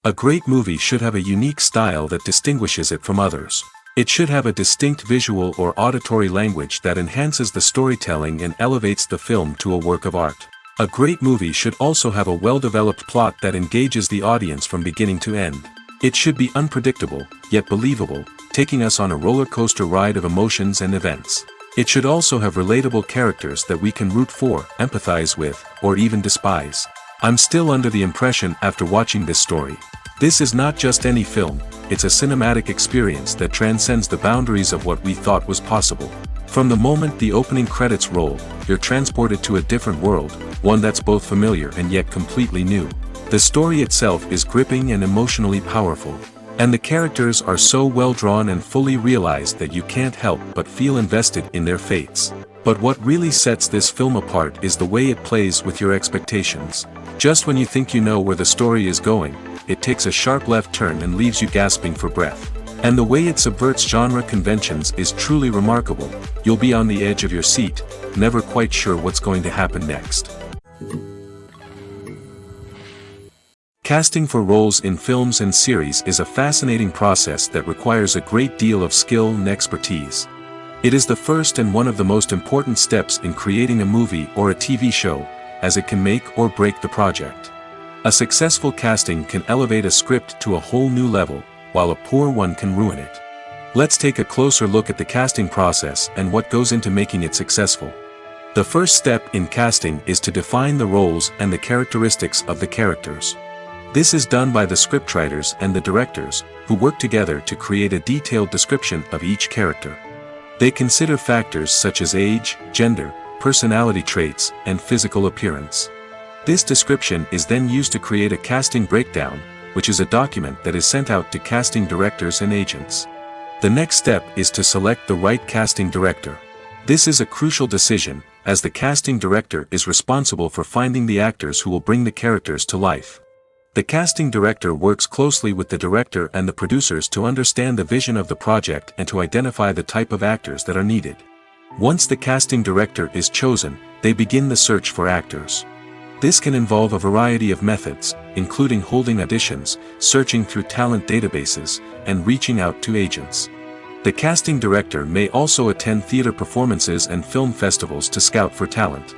A great movie should have a unique style that distinguishes it from others. It should have a distinct visual or auditory language that enhances the storytelling and elevates the film to a work of art. A great movie should also have a well-developed plot that engages the audience from beginning to end. It should be unpredictable, yet believable, taking us on a roller coaster ride of emotions and events. It should also have relatable characters that we can root for, empathize with, or even despise. I'm still under the impression after watching this story. This is not just any film, it's a cinematic experience that transcends the boundaries of what we thought was possible. From the moment the opening credits roll, you're transported to a different world, one that's both familiar and yet completely new. The story itself is gripping and emotionally powerful. And the characters are so well drawn and fully realized that you can't help but feel invested in their fates. But what really sets this film apart is the way it plays with your expectations. Just when you think you know where the story is going, it takes a sharp left turn and leaves you gasping for breath. And the way it subverts genre conventions is truly remarkable. You'll be on the edge of your seat, never quite sure what's going to happen next. Casting for roles in films and series is a fascinating process that requires a great deal of skill and expertise. It is the first and one of the most important steps in creating a movie or a TV show, as it can make or break the project. A successful casting can elevate a script to a whole new level, while a poor one can ruin it. Let's take a closer look at the casting process and what goes into making it successful. The first step in casting is to define the roles and the characteristics of the characters. This is done by the scriptwriters and the directors, who work together to create a detailed description of each character. They consider factors such as age, gender, personality traits, and physical appearance. This description is then used to create a casting breakdown, which is a document that is sent out to casting directors and agents. The next step is to select the right casting director. This is a crucial decision, as the casting director is responsible for finding the actors who will bring the characters to life. The casting director works closely with the director and the producers to understand the vision of the project and to identify the type of actors that are needed. Once the casting director is chosen, they begin the search for actors. This can involve a variety of methods, including holding auditions, searching through talent databases, and reaching out to agents. The casting director may also attend theater performances and film festivals to scout for talent.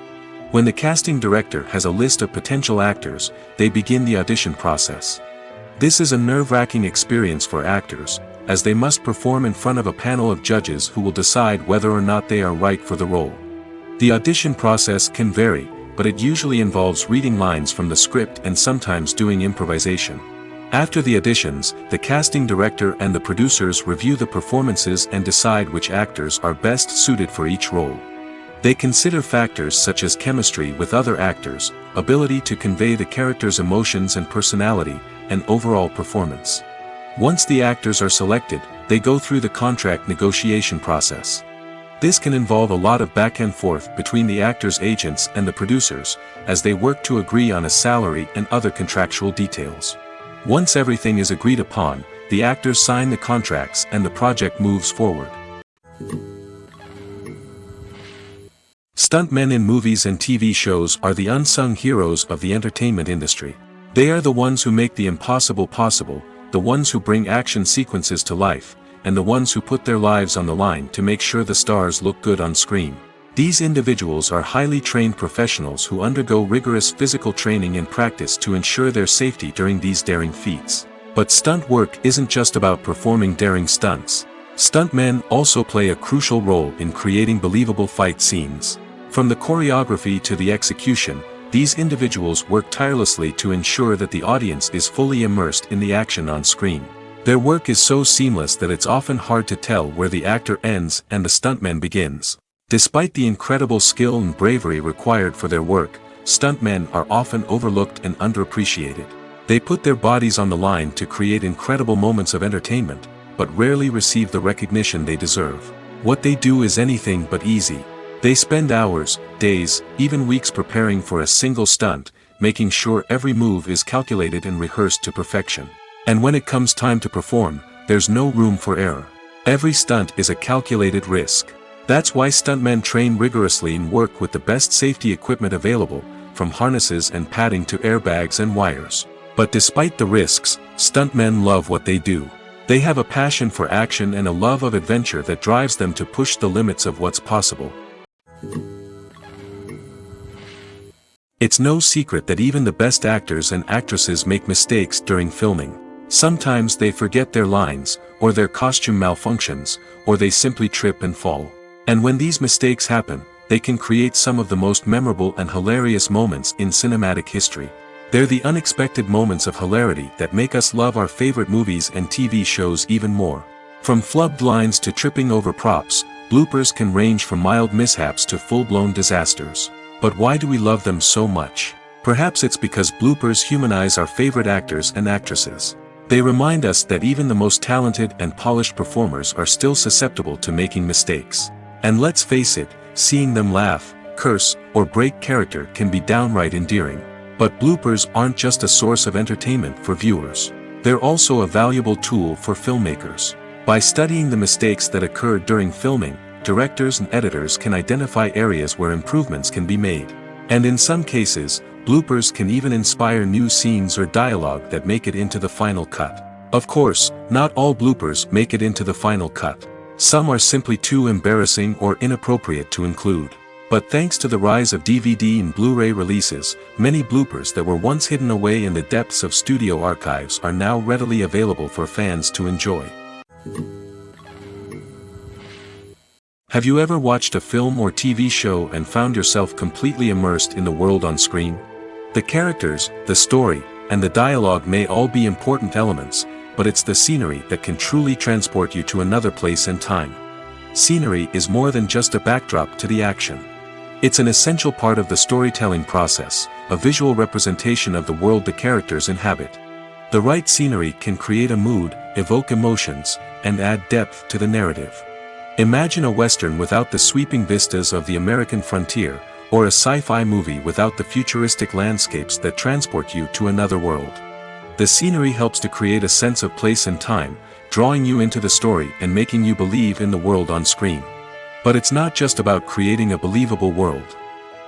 When the casting director has a list of potential actors, they begin the audition process. This is a nerve-wracking experience for actors, as they must perform in front of a panel of judges who will decide whether or not they are right for the role. The audition process can vary, but it usually involves reading lines from the script and sometimes doing improvisation. After the auditions, the casting director and the producers review the performances and decide which actors are best suited for each role. They consider factors such as chemistry with other actors, ability to convey the character's emotions and personality, and overall performance. Once the actors are selected, they go through the contract negotiation process. This can involve a lot of back and forth between the actors' agents and the producers, as they work to agree on a salary and other contractual details. Once everything is agreed upon, the actors sign the contracts and the project moves forward. Stuntmen in movies and TV shows are the unsung heroes of the entertainment industry. They are the ones who make the impossible possible, the ones who bring action sequences to life, and the ones who put their lives on the line to make sure the stars look good on screen. These individuals are highly trained professionals who undergo rigorous physical training and practice to ensure their safety during these daring feats. But stunt work isn't just about performing daring stunts. Stuntmen also play a crucial role in creating believable fight scenes. From the choreography to the execution, these individuals work tirelessly to ensure that the audience is fully immersed in the action on screen. Their work is so seamless that it's often hard to tell where the actor ends and the stuntman begins. Despite the incredible skill and bravery required for their work, stuntmen are often overlooked and underappreciated. They put their bodies on the line to create incredible moments of entertainment, but rarely receive the recognition they deserve. What they do is anything but easy. They spend hours, days, even weeks preparing for a single stunt, making sure every move is calculated and rehearsed to perfection. And when it comes time to perform, there's no room for error. Every stunt is a calculated risk. That's why stuntmen train rigorously and work with the best safety equipment available, from harnesses and padding to airbags and wires. But despite the risks, stuntmen love what they do. They have a passion for action and a love of adventure that drives them to push the limits of what's possible. It's no secret that even the best actors and actresses make mistakes during filming. Sometimes they forget their lines, or their costume malfunctions, or they simply trip and fall. And when these mistakes happen, they can create some of the most memorable and hilarious moments in cinematic history. They're the unexpected moments of hilarity that make us love our favorite movies and TV shows even more. From flubbed lines to tripping over props, bloopers can range from mild mishaps to full-blown disasters. But why do we love them so much? Perhaps it's because bloopers humanize our favorite actors and actresses. They remind us that even the most talented and polished performers are still susceptible to making mistakes. And let's face it, seeing them laugh, curse, or break character can be downright endearing. But bloopers aren't just a source of entertainment for viewers. They're also a valuable tool for filmmakers. By studying the mistakes that occurred during filming, directors and editors can identify areas where improvements can be made. And in some cases, bloopers can even inspire new scenes or dialogue that make it into the final cut. Of course, not all bloopers make it into the final cut. Some are simply too embarrassing or inappropriate to include. But thanks to the rise of DVD and Blu-ray releases, many bloopers that were once hidden away in the depths of studio archives are now readily available for fans to enjoy. Have you ever watched a film or TV show and found yourself completely immersed in the world on screen? The characters, the story, and the dialogue may all be important elements, but it's the scenery that can truly transport you to another place and time. Scenery is more than just a backdrop to the action. It's an essential part of the storytelling process, a visual representation of the world the characters inhabit. The right scenery can create a mood, evoke emotions, and add depth to the narrative. Imagine a Western without the sweeping vistas of the American frontier, or a sci-fi movie without the futuristic landscapes that transport you to another world. The scenery helps to create a sense of place and time, drawing you into the story and making you believe in the world on screen. But it's not just about creating a believable world.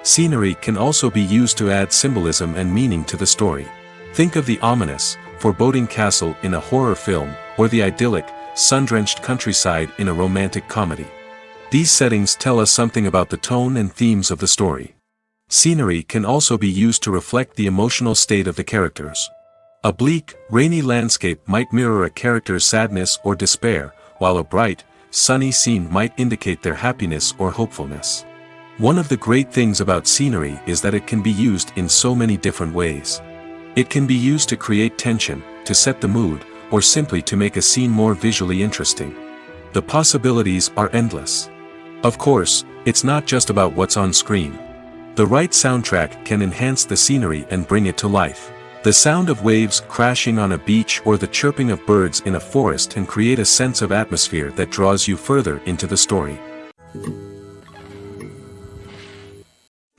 Scenery can also be used to add symbolism and meaning to the story. Think of the ominous, foreboding castle in a horror film, or the idyllic, sun-drenched countryside in a romantic comedy. These settings tell us something about the tone and themes of the story. Scenery can also be used to reflect the emotional state of the characters. A bleak, rainy landscape might mirror a character's sadness or despair, while a bright, sunny scene might indicate their happiness or hopefulness. One of the great things about scenery is that it can be used in so many different ways. It can be used to create tension, to set the mood, or simply to make a scene more visually interesting. The possibilities are endless. Of course, it's not just about what's on screen. The right soundtrack can enhance the scenery and bring it to life. The sound of waves crashing on a beach or the chirping of birds in a forest can create a sense of atmosphere that draws you further into the story.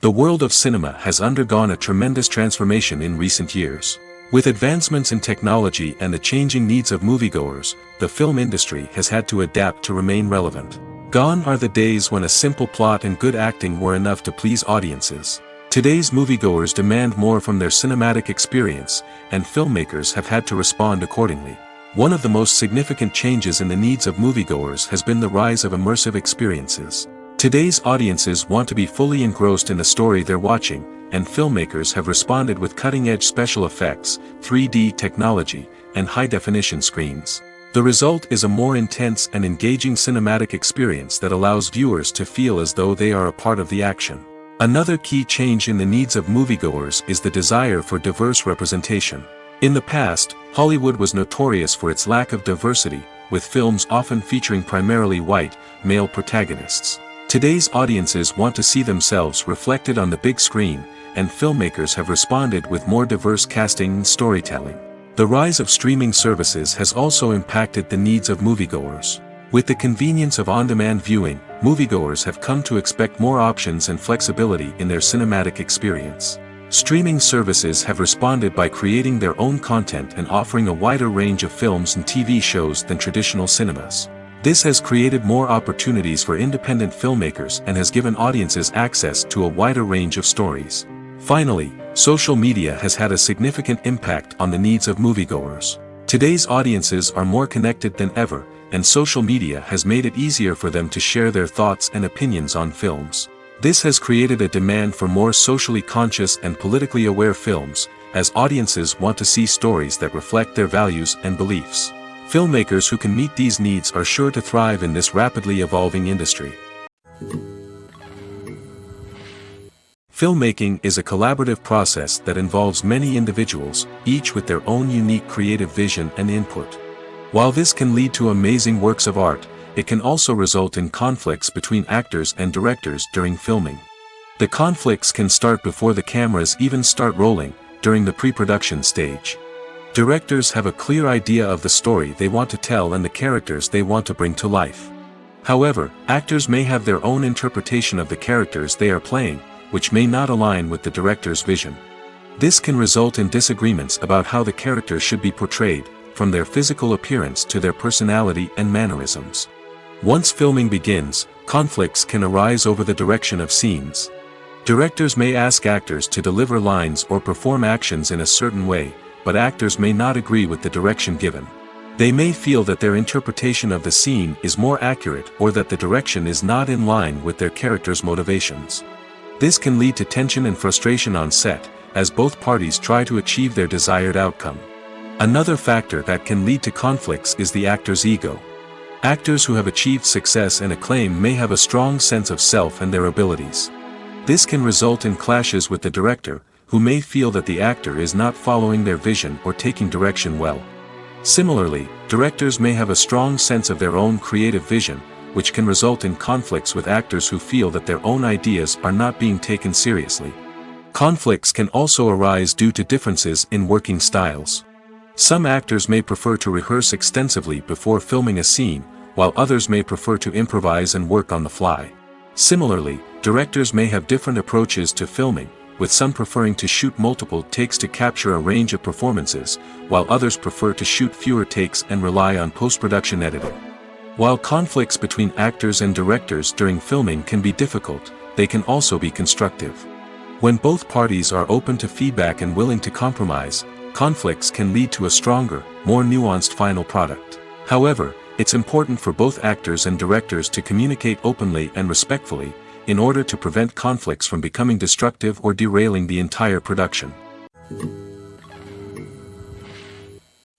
The world of cinema has undergone a tremendous transformation in recent years. With advancements in technology and the changing needs of moviegoers, the film industry has had to adapt to remain relevant. Gone are the days when a simple plot and good acting were enough to please audiences. Today's moviegoers demand more from their cinematic experience, and filmmakers have had to respond accordingly. One of the most significant changes in the needs of moviegoers has been the rise of immersive experiences. Today's audiences want to be fully engrossed in the story they're watching, and filmmakers have responded with cutting-edge special effects, 3D technology, and high-definition screens. The result is a more intense and engaging cinematic experience that allows viewers to feel as though they are a part of the action. Another key change in the needs of moviegoers is the desire for diverse representation. In the past, Hollywood was notorious for its lack of diversity, with films often featuring primarily white, male protagonists. Today's audiences want to see themselves reflected on the big screen, and filmmakers have responded with more diverse casting and storytelling. The rise of streaming services has also impacted the needs of moviegoers. With the convenience of on-demand viewing, moviegoers have come to expect more options and flexibility in their cinematic experience. Streaming services have responded by creating their own content and offering a wider range of films and TV shows than traditional cinemas. This has created more opportunities for independent filmmakers and has given audiences access to a wider range of stories. Finally, social media has had a significant impact on the needs of moviegoers. Today's audiences are more connected than ever, and social media has made it easier for them to share their thoughts and opinions on films. This has created a demand for more socially conscious and politically aware films, as audiences want to see stories that reflect their values and beliefs. Filmmakers who can meet these needs are sure to thrive in this rapidly evolving industry. Filmmaking is a collaborative process that involves many individuals, each with their own unique creative vision and input. While this can lead to amazing works of art, it can also result in conflicts between actors and directors during filming. The conflicts can start before the cameras even start rolling, during the pre-production stage. Directors have a clear idea of the story they want to tell and the characters they want to bring to life. However, actors may have their own interpretation of the characters they are playing, which may not align with the director's vision. This can result in disagreements about how the character should be portrayed, from their physical appearance to their personality and mannerisms. Once filming begins, conflicts can arise over the direction of scenes. Directors may ask actors to deliver lines or perform actions in a certain way, but actors may not agree with the direction given. They may feel that their interpretation of the scene is more accurate or that the direction is not in line with their character's motivations. This can lead to tension and frustration on set, as both parties try to achieve their desired outcome. Another factor that can lead to conflicts is the actor's ego. Actors who have achieved success and acclaim may have a strong sense of self and their abilities. This can result in clashes with the director, who may feel that the actor is not following their vision or taking direction well. Similarly, directors may have a strong sense of their own creative vision, which can result in conflicts with actors who feel that their own ideas are not being taken seriously. Conflicts can also arise due to differences in working styles. Some actors may prefer to rehearse extensively before filming a scene, while others may prefer to improvise and work on the fly. Similarly, directors may have different approaches to filming, with some preferring to shoot multiple takes to capture a range of performances, while others prefer to shoot fewer takes and rely on post-production editing. While conflicts between actors and directors during filming can be difficult, they can also be constructive. When both parties are open to feedback and willing to compromise, conflicts can lead to a stronger, more nuanced final product. However, it's important for both actors and directors to communicate openly and respectfully, in order to prevent conflicts from becoming destructive or derailing the entire production.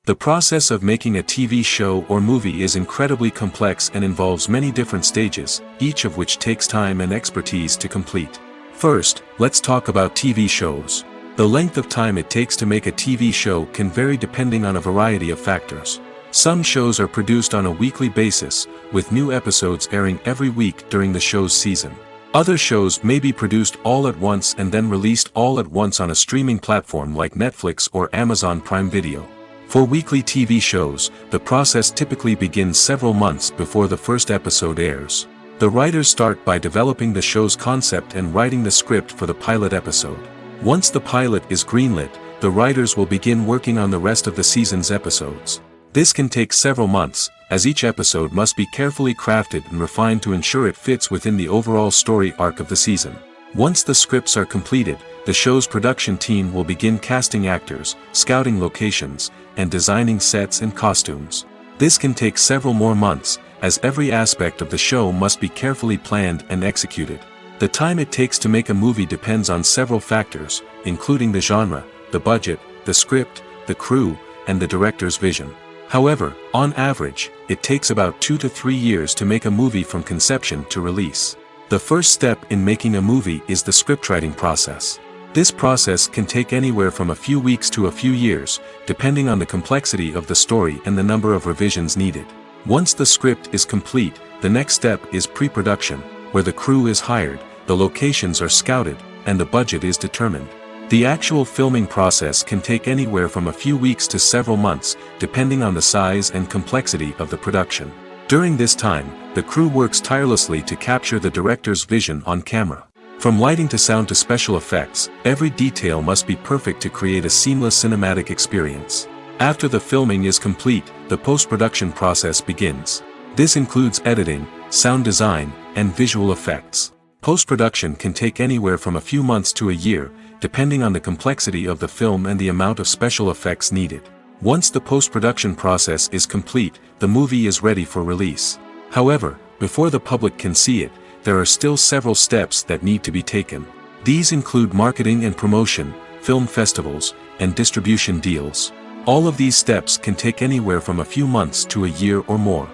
The process of making a TV show or movie is incredibly complex and involves many different stages, each of which takes time and expertise to complete. First, let's talk about TV shows. The length of time it takes to make a TV show can vary depending on a variety of factors. Some shows are produced on a weekly basis, with new episodes airing every week during the show's season. Other shows may be produced all at once and then released all at once on a streaming platform like Netflix or Amazon Prime Video. For weekly TV shows, the process typically begins several months before the first episode airs. The writers start by developing the show's concept and writing the script for the pilot episode. Once the pilot is greenlit, the writers will begin working on the rest of the season's episodes. This can take several months, as each episode must be carefully crafted and refined to ensure it fits within the overall story arc of the season. Once the scripts are completed, the show's production team will begin casting actors, scouting locations, and designing sets and costumes. This can take several more months, as every aspect of the show must be carefully planned and executed. The time it takes to make a movie depends on several factors, including the genre, the budget, the script, the crew, and the director's vision. However, on average, it takes about 2 to 3 years to make a movie from conception to release. The first step in making a movie is the scriptwriting process. This process can take anywhere from a few weeks to a few years, depending on the complexity of the story and the number of revisions needed. Once the script is complete, the next step is pre-production, where the crew is hired, the locations are scouted, and the budget is determined. The actual filming process can take anywhere from a few weeks to several months, depending on the size and complexity of the production. During this time, the crew works tirelessly to capture the director's vision on camera. From lighting to sound to special effects, every detail must be perfect to create a seamless cinematic experience. After the filming is complete, the post-production process begins. This includes editing, sound design, and visual effects. Post-production can take anywhere from a few months to a year, depending on the complexity of the film and the amount of special effects needed. Once the post-production process is complete, the movie is ready for release. However, before the public can see it, there are still several steps that need to be taken. These include marketing and promotion, film festivals, and distribution deals. All of these steps can take anywhere from a few months to a year or more.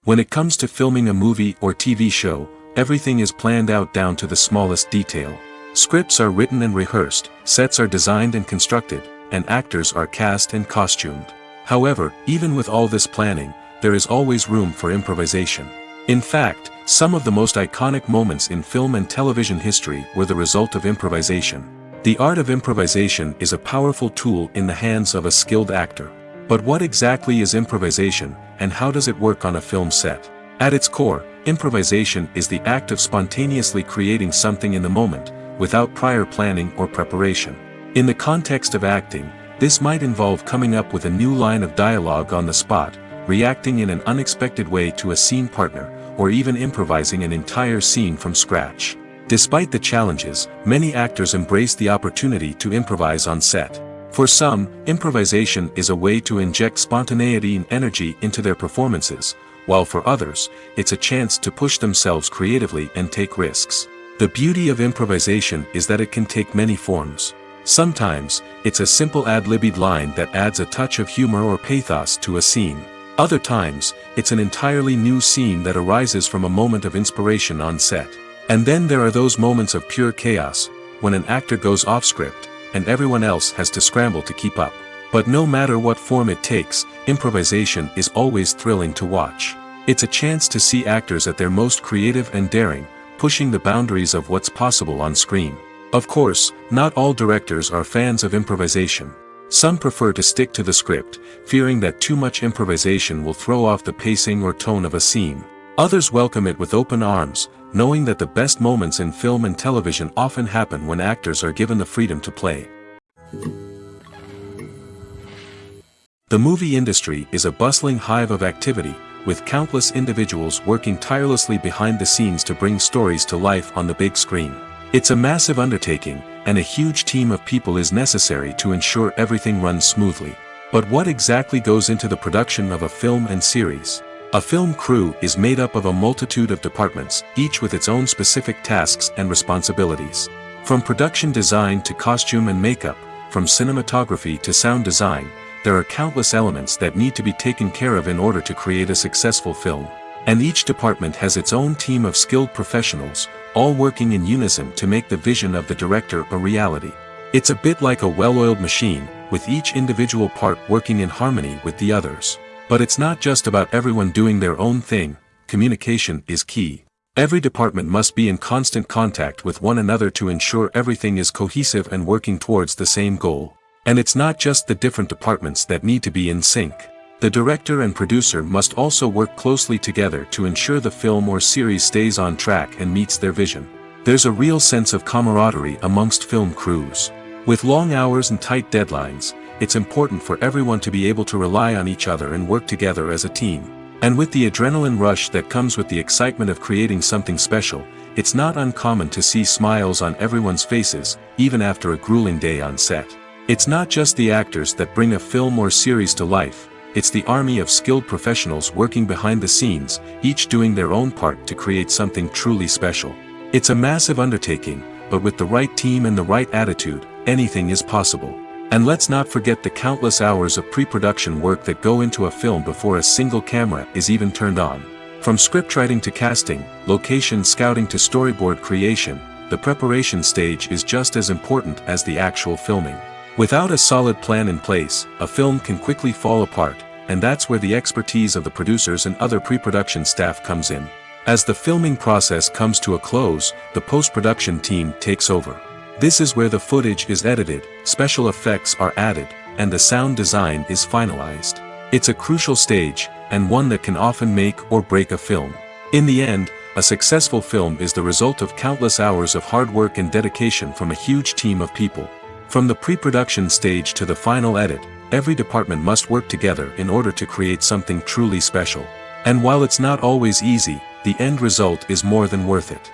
When it comes to filming a movie or TV show, everything is planned out down to the smallest detail. Scripts are written and rehearsed, sets are designed and constructed, and actors are cast and costumed. However, even with all this planning, there is always room for improvisation. In fact, some of the most iconic moments in film and television history were the result of improvisation. The art of improvisation is a powerful tool in the hands of a skilled actor. But what exactly is improvisation, and how does it work on a film set? At its core, improvisation is the act of spontaneously creating something in the moment, without prior planning or preparation. In the context of acting, this might involve coming up with a new line of dialogue on the spot, reacting in an unexpected way to a scene partner, or even improvising an entire scene from scratch. Despite the challenges, many actors embrace the opportunity to improvise on set. For some, improvisation is a way to inject spontaneity and energy into their performances, while for others, it's a chance to push themselves creatively and take risks. The beauty of improvisation is that it can take many forms. Sometimes, it's a simple ad-libbed line that adds a touch of humor or pathos to a scene. Other times, it's an entirely new scene that arises from a moment of inspiration on set. And then there are those moments of pure chaos, when an actor goes off script, and everyone else has to scramble to keep up. But no matter what form it takes, improvisation is always thrilling to watch. It's a chance to see actors at their most creative and daring, pushing the boundaries of what's possible on screen. Of course, not all directors are fans of improvisation. Some prefer to stick to the script, fearing that too much improvisation will throw off the pacing or tone of a scene. Others welcome it with open arms, knowing that the best moments in film and television often happen when actors are given the freedom to play. The movie industry is a bustling hive of activity, with countless individuals working tirelessly behind the scenes to bring stories to life on the big screen. It's a massive undertaking, and a huge team of people is necessary to ensure everything runs smoothly. But what exactly goes into the production of a film and series? A film crew is made up of a multitude of departments, each with its own specific tasks and responsibilities. From production design to costume and makeup, from cinematography to sound design, there are countless elements that need to be taken care of in order to create a successful film. And each department has its own team of skilled professionals, all working in unison to make the vision of the director a reality. It's a bit like a well-oiled machine, with each individual part working in harmony with the others. But it's not just about everyone doing their own thing. Communication is key. Every department must be in constant contact with one another to ensure everything is cohesive and working towards the same goal. And it's not just the different departments that need to be in sync. The director and producer must also work closely together to ensure the film or series stays on track and meets their vision. There's a real sense of camaraderie amongst film crews. With long hours and tight deadlines, it's important for everyone to be able to rely on each other and work together as a team. And with the adrenaline rush that comes with the excitement of creating something special, it's not uncommon to see smiles on everyone's faces, even after a grueling day on set. It's not just the actors that bring a film or series to life. It's the army of skilled professionals working behind the scenes, each doing their own part to create something truly special. It's a massive undertaking, but with the right team and the right attitude, anything is possible. And let's not forget the countless hours of pre-production work that go into a film before a single camera is even turned on. From scriptwriting to casting, location scouting to storyboard creation, the preparation stage is just as important as the actual filming. Without a solid plan in place, a film can quickly fall apart, and that's where the expertise of the producers and other pre-production staff comes in. As the filming process comes to a close, the post-production team takes over. This is where the footage is edited, special effects are added, and the sound design is finalized. It's a crucial stage, and one that can often make or break a film. In the end, a successful film is the result of countless hours of hard work and dedication from a huge team of people. From the pre-production stage to the final edit, every department must work together in order to create something truly special. And while it's not always easy, the end result is more than worth it.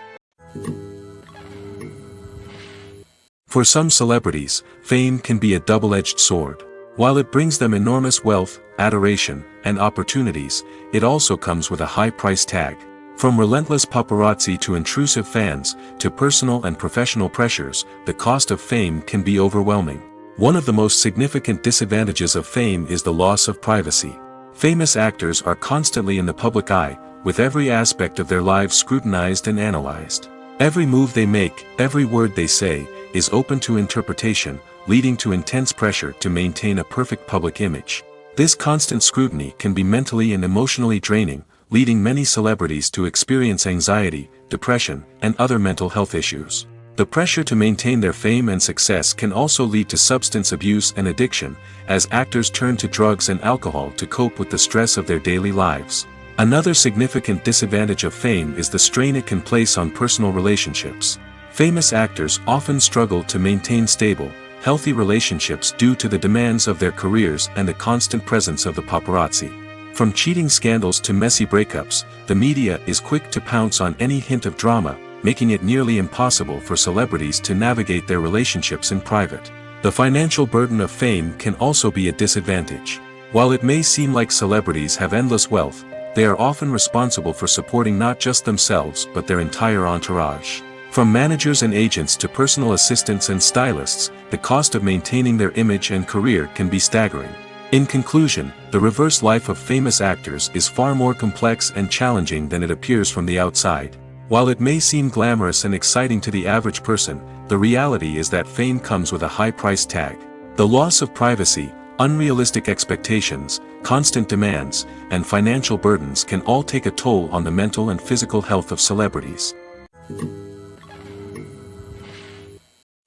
For some celebrities, fame can be a double-edged sword. While it brings them enormous wealth, adoration, and opportunities, it also comes with a high price tag. From relentless paparazzi to intrusive fans, to personal and professional pressures, the cost of fame can be overwhelming. One of the most significant disadvantages of fame is the loss of privacy. Famous actors are constantly in the public eye, with every aspect of their lives scrutinized and analyzed. Every move they make, every word they say, is open to interpretation, leading to intense pressure to maintain a perfect public image. This constant scrutiny can be mentally and emotionally draining, leading many celebrities to experience anxiety, depression, and other mental health issues. The pressure to maintain their fame and success can also lead to substance abuse and addiction, as actors turn to drugs and alcohol to cope with the stress of their daily lives. Another significant disadvantage of fame is the strain it can place on personal relationships. Famous actors often struggle to maintain stable, healthy relationships due to the demands of their careers and the constant presence of the paparazzi. From cheating scandals to messy breakups, the media is quick to pounce on any hint of drama, making it nearly impossible for celebrities to navigate their relationships in private. The financial burden of fame can also be a disadvantage. While it may seem like celebrities have endless wealth, they are often responsible for supporting not just themselves but their entire entourage. From managers and agents to personal assistants and stylists, the cost of maintaining their image and career can be staggering. In conclusion, the reverse life of famous actors is far more complex and challenging than it appears from the outside. While it may seem glamorous and exciting to the average person, the reality is that fame comes with a high price tag. The loss of privacy, unrealistic expectations, constant demands, and financial burdens can all take a toll on the mental and physical health of celebrities.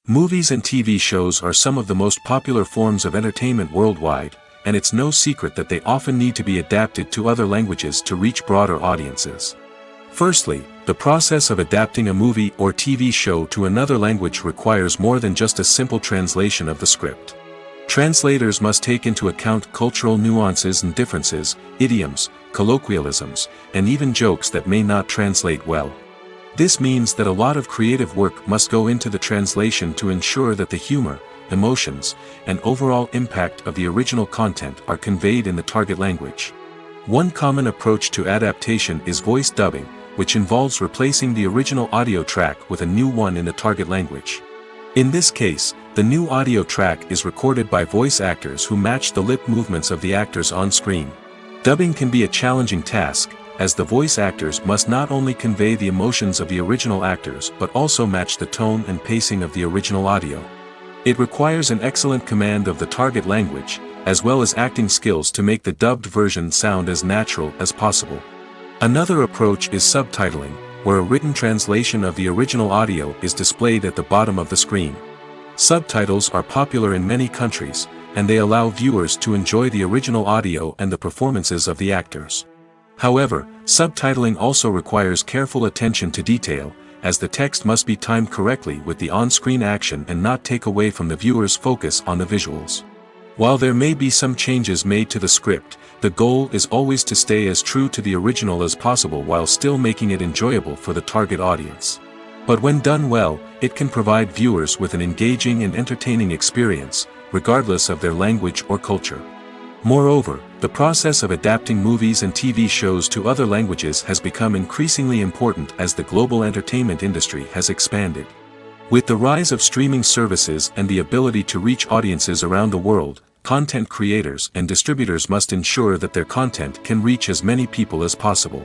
Movies and TV shows are some of the most popular forms of entertainment worldwide, and it's no secret that they often need to be adapted to other languages to reach broader audiences. Firstly, the process of adapting a movie or TV show to another language requires more than just a simple translation of the script. Translators must take into account cultural nuances and differences, idioms, colloquialisms, and even jokes that may not translate well. This means that a lot of creative work must go into the translation to ensure that the humor, emotions, and overall impact of the original content are conveyed in the target language. One common approach to adaptation is voice dubbing, which involves replacing the original audio track with a new one in the target language. In this case, the new audio track is recorded by voice actors who match the lip movements of the actors on screen. Dubbing can be a challenging task, as the voice actors must not only convey the emotions of the original actors but also match the tone and pacing of the original audio. It requires an excellent command of the target language, as well as acting skills to make the dubbed version sound as natural as possible. Another approach is subtitling, where a written translation of the original audio is displayed at the bottom of the screen. Subtitles are popular in many countries, and they allow viewers to enjoy the original audio and the performances of the actors. However, subtitling also requires careful attention to detail, as the text must be timed correctly with the on-screen action and not take away from the viewer's focus on the visuals. While there may be some changes made to the script, the goal is always to stay as true to the original as possible while still making it enjoyable for the target audience. But when done well, it can provide viewers with an engaging and entertaining experience, regardless of their language or culture. Moreover, the process of adapting movies and TV shows to other languages has become increasingly important as the global entertainment industry has expanded. With the rise of streaming services and the ability to reach audiences around the world, content creators and distributors must ensure that their content can reach as many people as possible.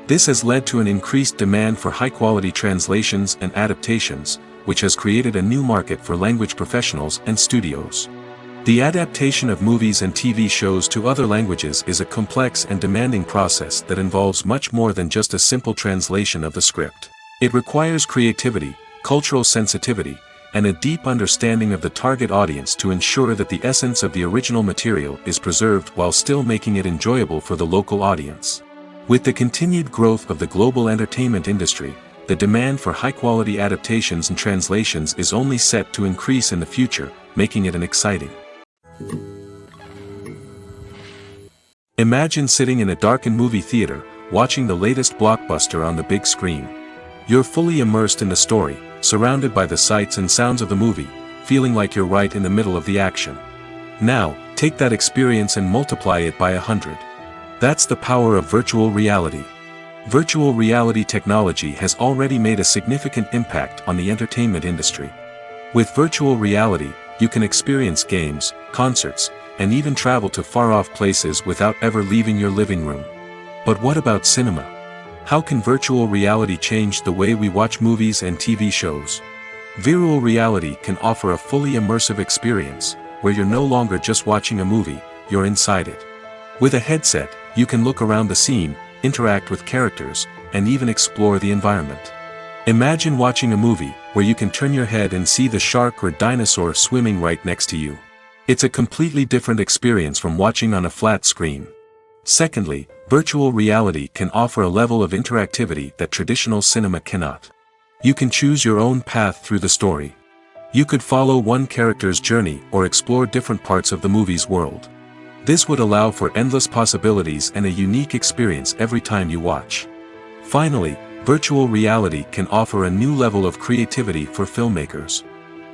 This has led to an increased demand for high-quality translations and adaptations, which has created a new market for language professionals and studios. The adaptation of movies and TV shows to other languages is a complex and demanding process that involves much more than just a simple translation of the script. It requires creativity, cultural sensitivity, and a deep understanding of the target audience to ensure that the essence of the original material is preserved while still making it enjoyable for the local audience. With the continued growth of the global entertainment industry, the demand for high-quality adaptations and translations is only set to increase in the future, making it an exciting. Imagine sitting in a darkened movie theater, watching the latest blockbuster on the big screen. You're fully immersed in the story, surrounded by the sights and sounds of the movie, feeling like you're right in the middle of the action. Now, take that experience and multiply it by 100. That's the power of virtual reality. Virtual reality technology has already made a significant impact on the entertainment industry. With virtual reality, you can experience games, concerts, and even travel to far-off places without ever leaving your living room. But what about cinema? How can virtual reality change the way we watch movies and TV shows? Virtual reality can offer a fully immersive experience, where you're no longer just watching a movie, you're inside it. With a headset, you can look around the scene, interact with characters, and even explore the environment. Imagine watching a movie, where you can turn your head and see the shark or dinosaur swimming right next to you. It's a completely different experience from watching on a flat screen. Secondly, virtual reality can offer a level of interactivity that traditional cinema cannot. You can choose your own path through the story. You could follow one character's journey or explore different parts of the movie's world. This would allow for endless possibilities and a unique experience every time you watch. Finally, virtual reality can offer a new level of creativity for filmmakers.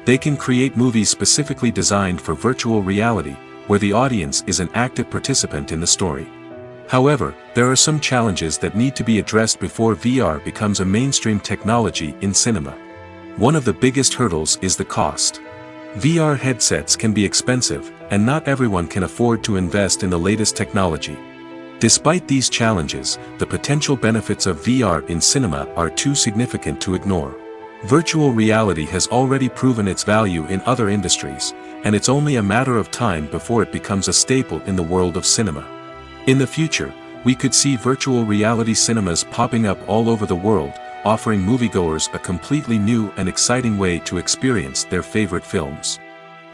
They can create movies specifically designed for virtual reality, where the audience is an active participant in the story. However, there are some challenges that need to be addressed before VR becomes a mainstream technology in cinema. One of the biggest hurdles is the cost. VR headsets can be expensive, and not everyone can afford to invest in the latest technology. Despite these challenges, the potential benefits of VR in cinema are too significant to ignore. Virtual reality has already proven its value in other industries, and it's only a matter of time before it becomes a staple in the world of cinema. In the future, we could see virtual reality cinemas popping up all over the world, offering moviegoers a completely new and exciting way to experience their favorite films.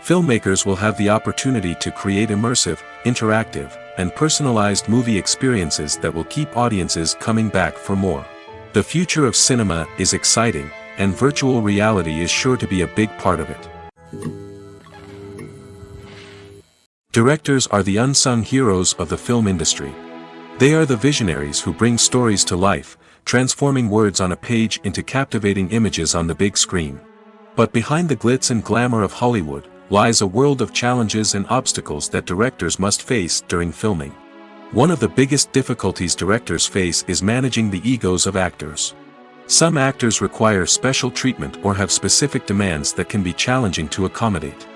Filmmakers will have the opportunity to create immersive, interactive, and personalized movie experiences that will keep audiences coming back for more. The future of cinema is exciting, and virtual reality is sure to be a big part of it. Directors are the unsung heroes of the film industry. They are the visionaries who bring stories to life, transforming words on a page into captivating images on the big screen. But behind the glitz and glamour of Hollywood, lies a world of challenges and obstacles that directors must face during filming. One of the biggest difficulties directors face is managing the egos of actors. Some actors require special treatment or have specific demands that can be challenging to accommodate.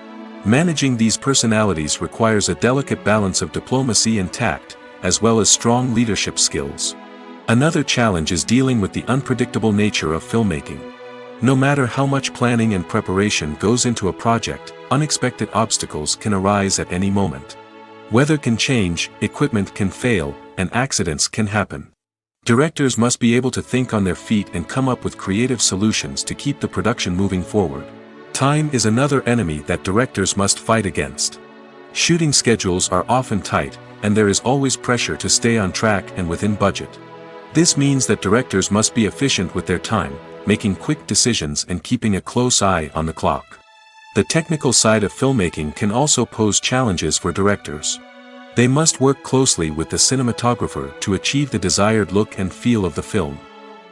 Managing these personalities requires a delicate balance of diplomacy and tact, as well as strong leadership skills. Another challenge is dealing with the unpredictable nature of filmmaking. No matter how much planning and preparation goes into a project, unexpected obstacles can arise at any moment. Weather can change, equipment can fail, and accidents can happen. Directors must be able to think on their feet and come up with creative solutions to keep the production moving forward. Time is another enemy that directors must fight against. Shooting schedules are often tight, and there is always pressure to stay on track and within budget. This means that directors must be efficient with their time, making quick decisions and keeping a close eye on the clock. The technical side of filmmaking can also pose challenges for directors. They must work closely with the cinematographer to achieve the desired look and feel of the film.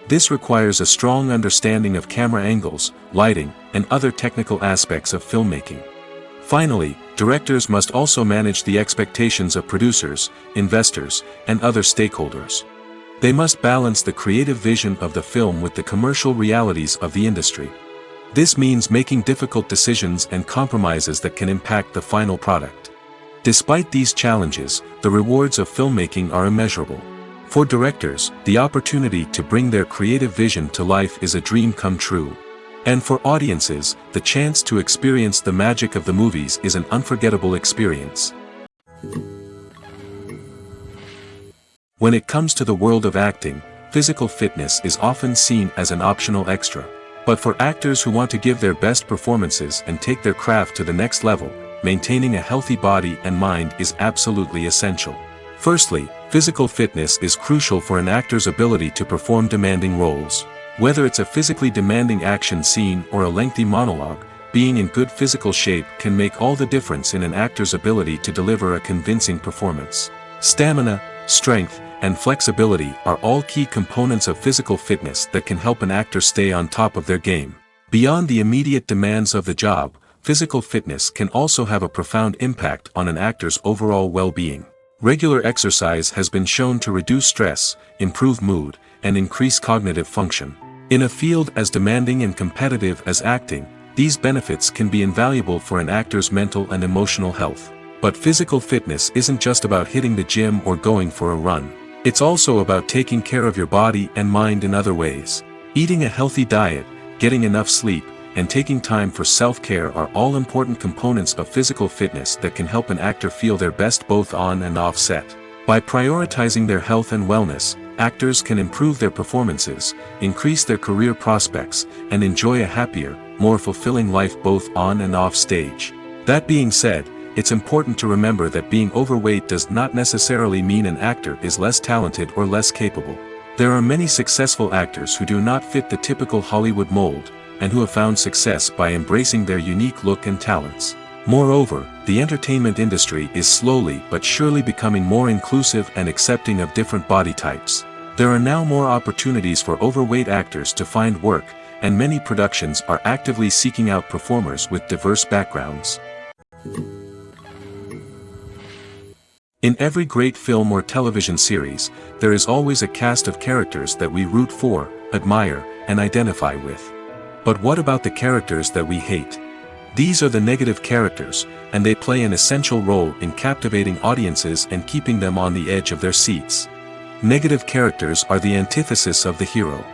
This requires a strong understanding of camera angles, lighting, and other technical aspects of filmmaking. Finally, directors must also manage the expectations of producers, investors, and other stakeholders. They must balance the creative vision of the film with the commercial realities of the industry. This means making difficult decisions and compromises that can impact the final product. Despite these challenges, the rewards of filmmaking are immeasurable. For directors, the opportunity to bring their creative vision to life is a dream come true. And for audiences, the chance to experience the magic of the movies is an unforgettable experience. When it comes to the world of acting, physical fitness is often seen as an optional extra. But for actors who want to give their best performances and take their craft to the next level, maintaining a healthy body and mind is absolutely essential. Firstly, physical fitness is crucial for an actor's ability to perform demanding roles. Whether it's a physically demanding action scene or a lengthy monologue, being in good physical shape can make all the difference in an actor's ability to deliver a convincing performance. Stamina, strength, and flexibility are all key components of physical fitness that can help an actor stay on top of their game. Beyond the immediate demands of the job, physical fitness can also have a profound impact on an actor's overall well-being. Regular exercise has been shown to reduce stress, improve mood, and increase cognitive function. In a field as demanding and competitive as acting, these benefits can be invaluable for an actor's mental and emotional health. But physical fitness isn't just about hitting the gym or going for a run. It's also about taking care of your body and mind in other ways. Eating a healthy diet, getting enough sleep, and taking time for self-care are all important components of physical fitness that can help an actor feel their best both on and off set. By prioritizing their health and wellness, actors can improve their performances, increase their career prospects, and enjoy a happier, more fulfilling life both on and off stage. That being said, it's important to remember that being overweight does not necessarily mean an actor is less talented or less capable. There are many successful actors who do not fit the typical Hollywood mold, and who have found success by embracing their unique look and talents. Moreover, the entertainment industry is slowly but surely becoming more inclusive and accepting of different body types. There are now more opportunities for overweight actors to find work, and many productions are actively seeking out performers with diverse backgrounds. In every great film or television series, there is always a cast of characters that we root for, admire, and identify with. But what about the characters that we hate? These are the negative characters, and they play an essential role in captivating audiences and keeping them on the edge of their seats. Negative characters are the antithesis of the hero.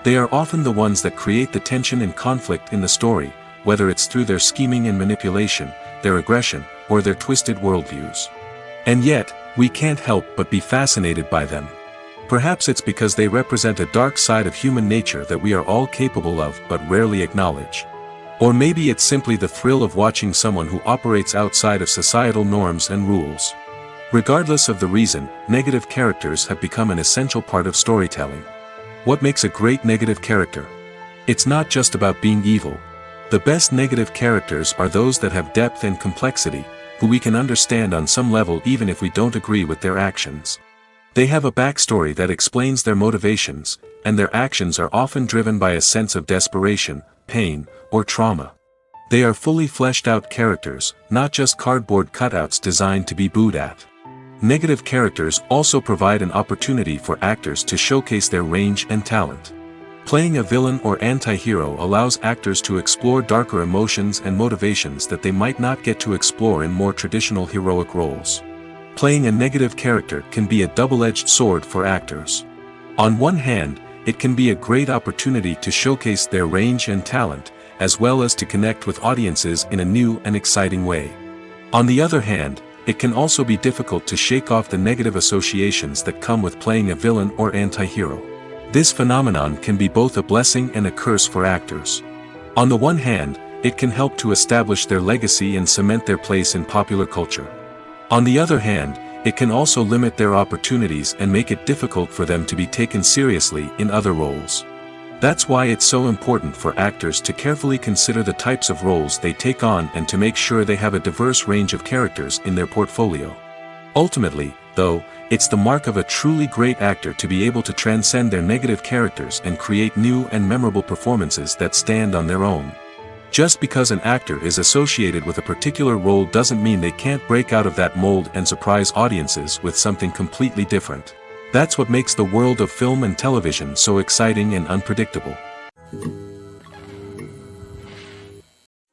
They are often the ones that create the tension and conflict in the story, whether it's through their scheming and manipulation, their aggression, or their twisted worldviews. And yet, we can't help but be fascinated by them. Perhaps it's because they represent a dark side of human nature that we are all capable of but rarely acknowledge. Or maybe it's simply the thrill of watching someone who operates outside of societal norms and rules. Regardless of the reason, negative characters have become an essential part of storytelling. What makes a great negative character? It's not just about being evil. The best negative characters are those that have depth and complexity, who we can understand on some level even if we don't agree with their actions. They have a backstory that explains their motivations, and their actions are often driven by a sense of desperation, pain, or trauma. They are fully fleshed out characters, not just cardboard cutouts designed to be booed at. Negative characters also provide an opportunity for actors to showcase their range and talent. Playing a villain or anti-hero allows actors to explore darker emotions and motivations that they might not get to explore in more traditional heroic roles. Playing a negative character can be a double-edged sword for actors. On one hand, it can be a great opportunity to showcase their range and talent, as well as to connect with audiences in a new and exciting way. On the other hand, it can also be difficult to shake off the negative associations that come with playing a villain or anti-hero. This phenomenon can be both a blessing and a curse for actors. On the one hand, it can help to establish their legacy and cement their place in popular culture. On the other hand, it can also limit their opportunities and make it difficult for them to be taken seriously in other roles. That's why it's so important for actors to carefully consider the types of roles they take on and to make sure they have a diverse range of characters in their portfolio. Ultimately, though, it's the mark of a truly great actor to be able to transcend their negative characters and create new and memorable performances that stand on their own. Just because an actor is associated with a particular role doesn't mean they can't break out of that mold and surprise audiences with something completely different. That's what makes the world of film and television so exciting and unpredictable.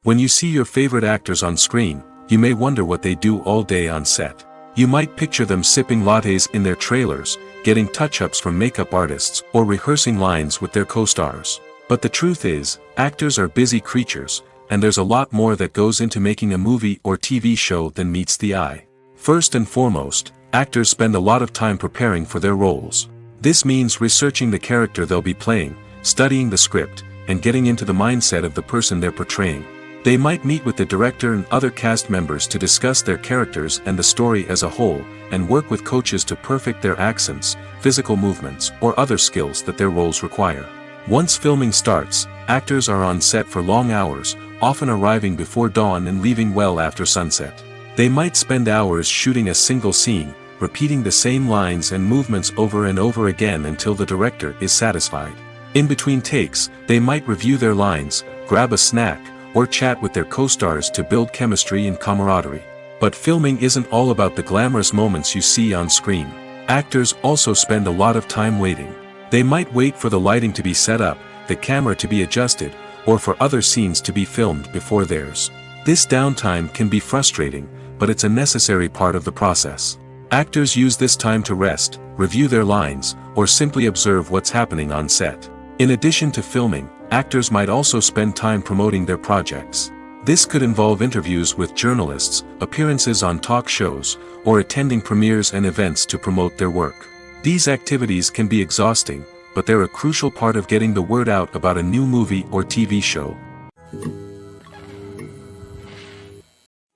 When you see your favorite actors on screen, you may wonder what they do all day on set. You might picture them sipping lattes in their trailers, getting touch-ups from makeup artists, or rehearsing lines with their co-stars. But the truth is, actors are busy creatures, and there's a lot more that goes into making a movie or TV show than meets the eye. First and foremost, actors spend a lot of time preparing for their roles. This means researching the character they'll be playing, studying the script, and getting into the mindset of the person they're portraying. They might meet with the director and other cast members to discuss their characters and the story as a whole, and work with coaches to perfect their accents, physical movements, or other skills that their roles require. Once filming starts, actors are on set for long hours, often arriving before dawn and leaving well after sunset. They might spend hours shooting a single scene, repeating the same lines and movements over and over again until the director is satisfied. In between takes, they might review their lines, grab a snack, or chat with their co-stars to build chemistry and camaraderie. But filming isn't all about the glamorous moments you see on screen. Actors also spend a lot of time waiting. They might wait for the lighting to be set up, the camera to be adjusted, or for other scenes to be filmed before theirs. This downtime can be frustrating, but it's a necessary part of the process. Actors use this time to rest, review their lines, or simply observe what's happening on set. In addition to filming, actors might also spend time promoting their projects. This could involve interviews with journalists, appearances on talk shows, or attending premieres and events to promote their work. These activities can be exhausting, but they're a crucial part of getting the word out about a new movie or TV show.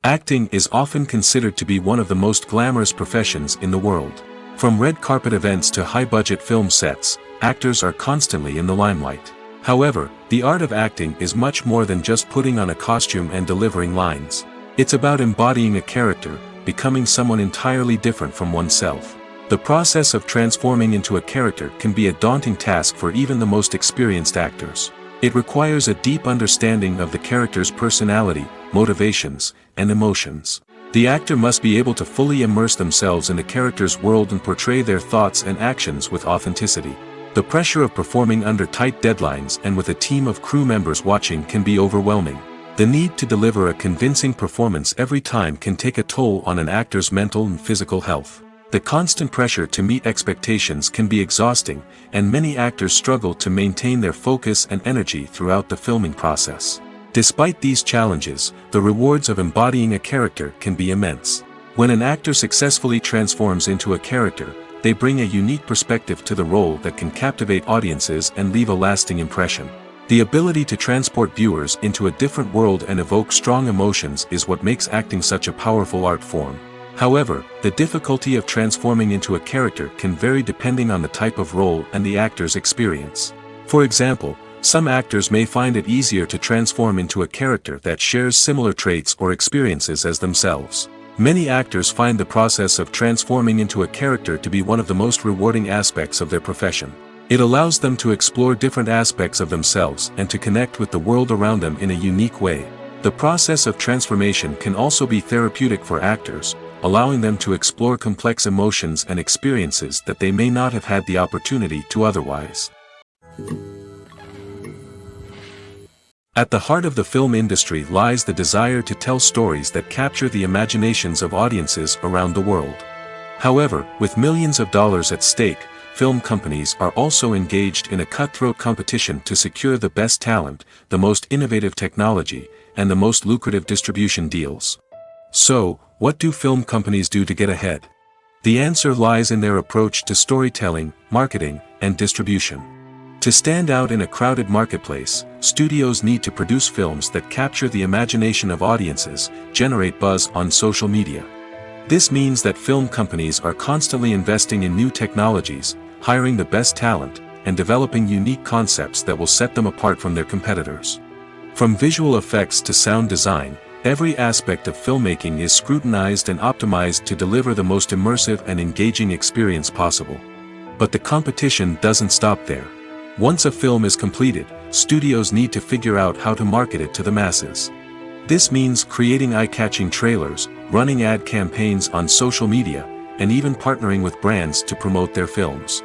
Acting is often considered to be one of the most glamorous professions in the world. From red carpet events to high-budget film sets, actors are constantly in the limelight. However, the art of acting is much more than just putting on a costume and delivering lines. It's about embodying a character, becoming someone entirely different from oneself. The process of transforming into a character can be a daunting task for even the most experienced actors. It requires a deep understanding of the character's personality, motivations, and emotions. The actor must be able to fully immerse themselves in the character's world and portray their thoughts and actions with authenticity. The pressure of performing under tight deadlines and with a team of crew members watching can be overwhelming. The need to deliver a convincing performance every time can take a toll on an actor's mental and physical health. The constant pressure to meet expectations can be exhausting, and many actors struggle to maintain their focus and energy throughout the filming process. Despite these challenges, the rewards of embodying a character can be immense. When an actor successfully transforms into a character, they bring a unique perspective to the role that can captivate audiences and leave a lasting impression. The ability to transport viewers into a different world and evoke strong emotions is what makes acting such a powerful art form. However, the difficulty of transforming into a character can vary depending on the type of role and the actor's experience. For example, some actors may find it easier to transform into a character that shares similar traits or experiences as themselves. Many actors find the process of transforming into a character to be one of the most rewarding aspects of their profession. It allows them to explore different aspects of themselves and to connect with the world around them in a unique way. The process of transformation can also be therapeutic for actors, allowing them to explore complex emotions and experiences that they may not have had the opportunity to otherwise. At the heart of the film industry lies the desire to tell stories that capture the imaginations of audiences around the world. However, with millions of dollars at stake, film companies are also engaged in a cutthroat competition to secure the best talent, the most innovative technology, and the most lucrative distribution deals. So, what do film companies do to get ahead? The answer lies in their approach to storytelling, marketing, and distribution. To stand out in a crowded marketplace, studios need to produce films that capture the imagination of audiences, generate buzz on social media. This means that film companies are constantly investing in new technologies, hiring the best talent, and developing unique concepts that will set them apart from their competitors. From visual effects to sound design, every aspect of filmmaking is scrutinized and optimized to deliver the most immersive and engaging experience possible. But the competition doesn't stop there. Once a film is completed, studios need to figure out how to market it to the masses. This means creating eye-catching trailers, running ad campaigns on social media, and even partnering with brands to promote their films.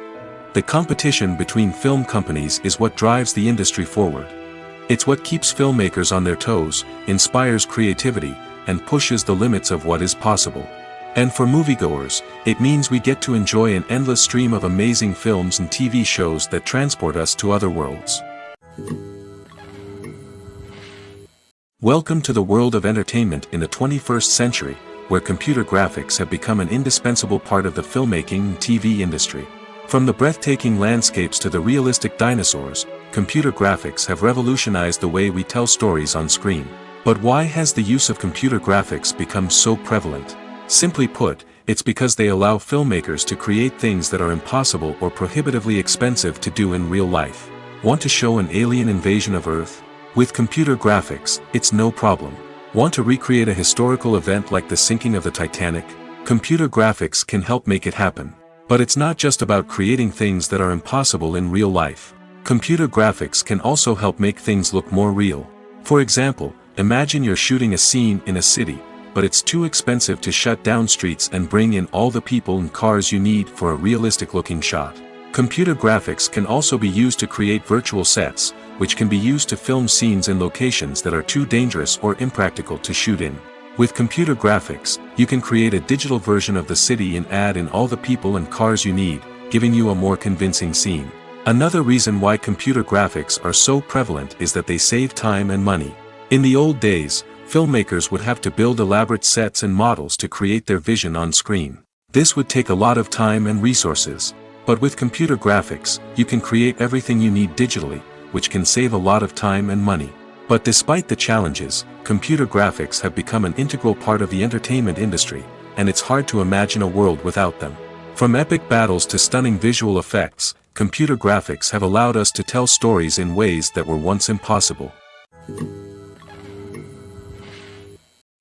The competition between film companies is what drives the industry forward. It's what keeps filmmakers on their toes, inspires creativity, and pushes the limits of what is possible. And for moviegoers, it means we get to enjoy an endless stream of amazing films and TV shows that transport us to other worlds. Welcome to the world of entertainment in the 21st century, where computer graphics have become an indispensable part of the filmmaking and TV industry. From the breathtaking landscapes to the realistic dinosaurs, computer graphics have revolutionized the way we tell stories on screen. But why has the use of computer graphics become so prevalent? Simply put, it's because they allow filmmakers to create things that are impossible or prohibitively expensive to do in real life. Want to show an alien invasion of Earth? With computer graphics, it's no problem. Want to recreate a historical event like the sinking of the Titanic? Computer graphics can help make it happen. But it's not just about creating things that are impossible in real life. Computer graphics can also help make things look more real. For example, imagine you're shooting a scene in a city, but it's too expensive to shut down streets and bring in all the people and cars you need for a realistic-looking shot. Computer graphics can also be used to create virtual sets, which can be used to film scenes in locations that are too dangerous or impractical to shoot in. With computer graphics, you can create a digital version of the city and add in all the people and cars you need, giving you a more convincing scene. Another reason why computer graphics are so prevalent is that they save time and money. In the old days, filmmakers would have to build elaborate sets and models to create their vision on screen. This would take a lot of time and resources. But with computer graphics, you can create everything you need digitally, which can save a lot of time and money. But despite the challenges, computer graphics have become an integral part of the entertainment industry, and it's hard to imagine a world without them. From epic battles to stunning visual effects, computer graphics have allowed us to tell stories in ways that were once impossible.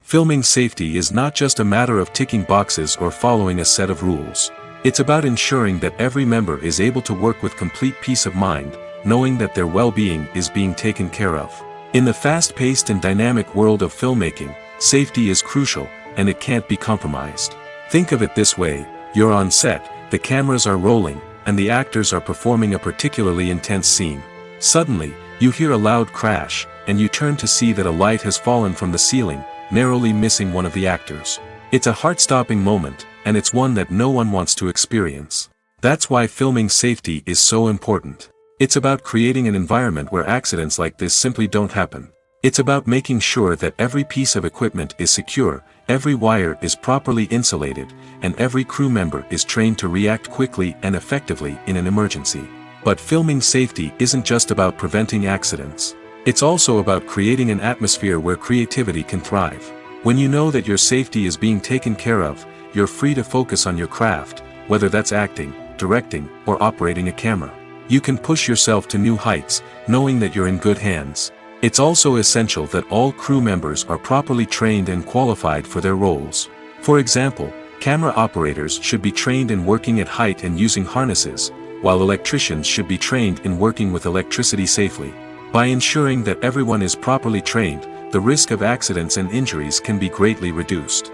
Filming safety is not just a matter of ticking boxes or following a set of rules. It's about ensuring that every member is able to work with complete peace of mind, knowing that their well-being is being taken care of. In the fast-paced and dynamic world of filmmaking, safety is crucial, and it can't be compromised. Think of it this way: you're on set, the cameras are rolling, and the actors are performing a particularly intense scene. Suddenly, you hear a loud crash, and you turn to see that a light has fallen from the ceiling, narrowly missing one of the actors. It's a heart-stopping moment, and it's one that no one wants to experience. That's why filming safety is so important. It's about creating an environment where accidents like this simply don't happen. It's about making sure that every piece of equipment is secure, every wire is properly insulated, and every crew member is trained to react quickly and effectively in an emergency. But filming safety isn't just about preventing accidents. It's also about creating an atmosphere where creativity can thrive. When you know that your safety is being taken care of, you're free to focus on your craft, whether that's acting, directing, or operating a camera. You can push yourself to new heights, knowing that you're in good hands. It's also essential that all crew members are properly trained and qualified for their roles. For example, camera operators should be trained in working at height and using harnesses, while electricians should be trained in working with electricity safely. By ensuring that everyone is properly trained, the risk of accidents and injuries can be greatly reduced.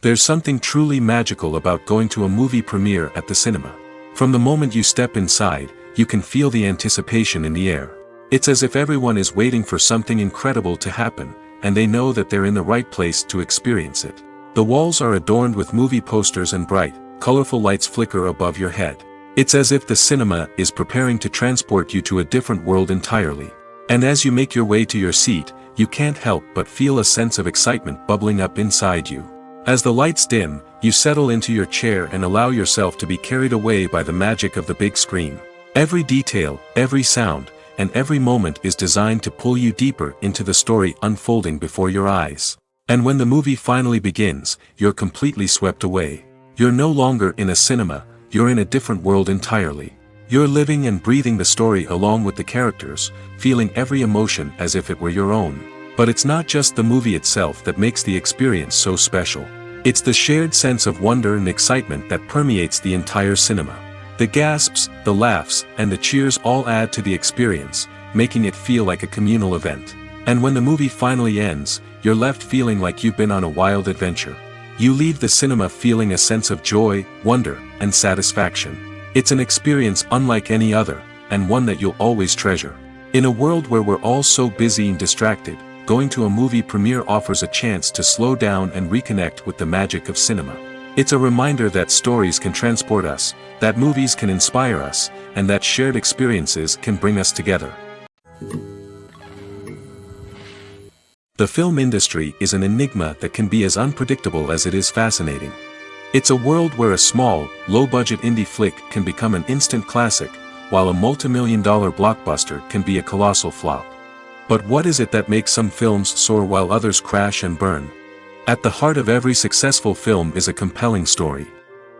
There's something truly magical about going to a movie premiere at the cinema. From the moment you step inside, you can feel the anticipation in the air. It's as if everyone is waiting for something incredible to happen, and they know that they're in the right place to experience it. The walls are adorned with movie posters and bright, colorful lights flicker above your head. It's as if the cinema is preparing to transport you to a different world entirely. And as you make your way to your seat, you can't help but feel a sense of excitement bubbling up inside you. As the lights dim, you settle into your chair and allow yourself to be carried away by the magic of the big screen. Every detail, every sound, and every moment is designed to pull you deeper into the story unfolding before your eyes. And when the movie finally begins, you're completely swept away. You're no longer in a cinema, you're in a different world entirely. You're living and breathing the story along with the characters, feeling every emotion as if it were your own. But it's not just the movie itself that makes the experience so special. It's the shared sense of wonder and excitement that permeates the entire cinema. The gasps, the laughs, and the cheers all add to the experience, making it feel like a communal event. And when the movie finally ends, you're left feeling like you've been on a wild adventure. You leave the cinema feeling a sense of joy, wonder, and satisfaction. It's an experience unlike any other, and one that you'll always treasure. In a world where we're all so busy and distracted, going to a movie premiere offers a chance to slow down and reconnect with the magic of cinema. It's a reminder that stories can transport us, that movies can inspire us, and that shared experiences can bring us together. The film industry is an enigma that can be as unpredictable as it is fascinating. It's a world where a small, low-budget indie flick can become an instant classic, while a multi-million-dollar blockbuster can be a colossal flop. But what is it that makes some films soar while others crash and burn? At the heart of every successful film is a compelling story.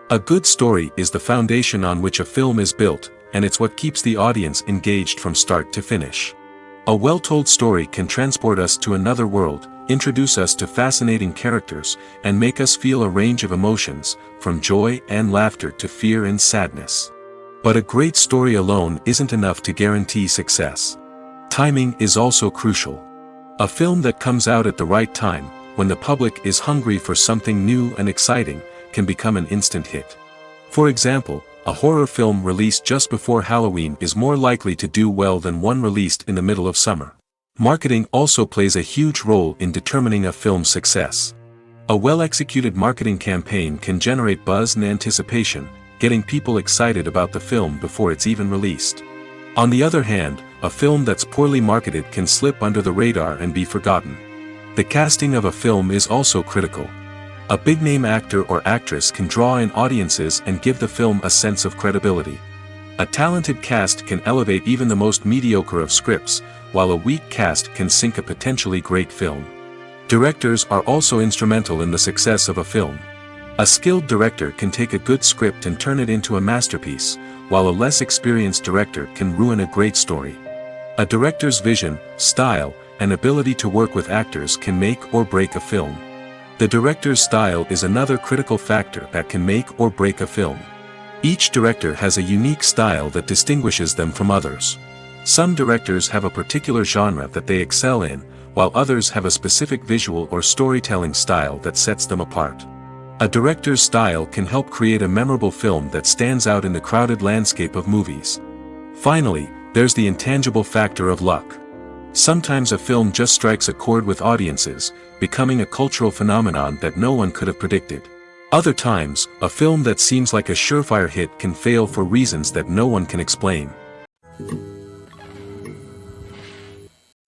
A good story is the foundation on which a film is built, and it's what keeps the audience engaged from start to finish. A well-told story can transport us to another world, introduce us to fascinating characters, and make us feel a range of emotions, from joy and laughter to fear and sadness. But a great story alone isn't enough to guarantee success. Timing is also crucial. A film that comes out at the right time, when the public is hungry for something new and exciting, can become an instant hit. For example, a horror film released just before Halloween is more likely to do well than one released in the middle of summer. Marketing also plays a huge role in determining a film's success. A well-executed marketing campaign can generate buzz and anticipation, getting people excited about the film before it's even released. On the other hand, a film that's poorly marketed can slip under the radar and be forgotten. The casting of a film is also critical. A big-name actor or actress can draw in audiences and give the film a sense of credibility. A talented cast can elevate even the most mediocre of scripts, while a weak cast can sink a potentially great film. Directors are also instrumental in the success of a film. A skilled director can take a good script and turn it into a masterpiece, while a less experienced director can ruin a great story. A director's vision, style, and ability to work with actors can make or break a film. The director's style is another critical factor that can make or break a film. Each director has a unique style that distinguishes them from others. Some directors have a particular genre that they excel in, while others have a specific visual or storytelling style that sets them apart. A director's style can help create a memorable film that stands out in the crowded landscape of movies. Finally, there's the intangible factor of luck. Sometimes a film just strikes a chord with audiences, becoming a cultural phenomenon that no one could have predicted. Other times, a film that seems like a surefire hit can fail for reasons that no one can explain.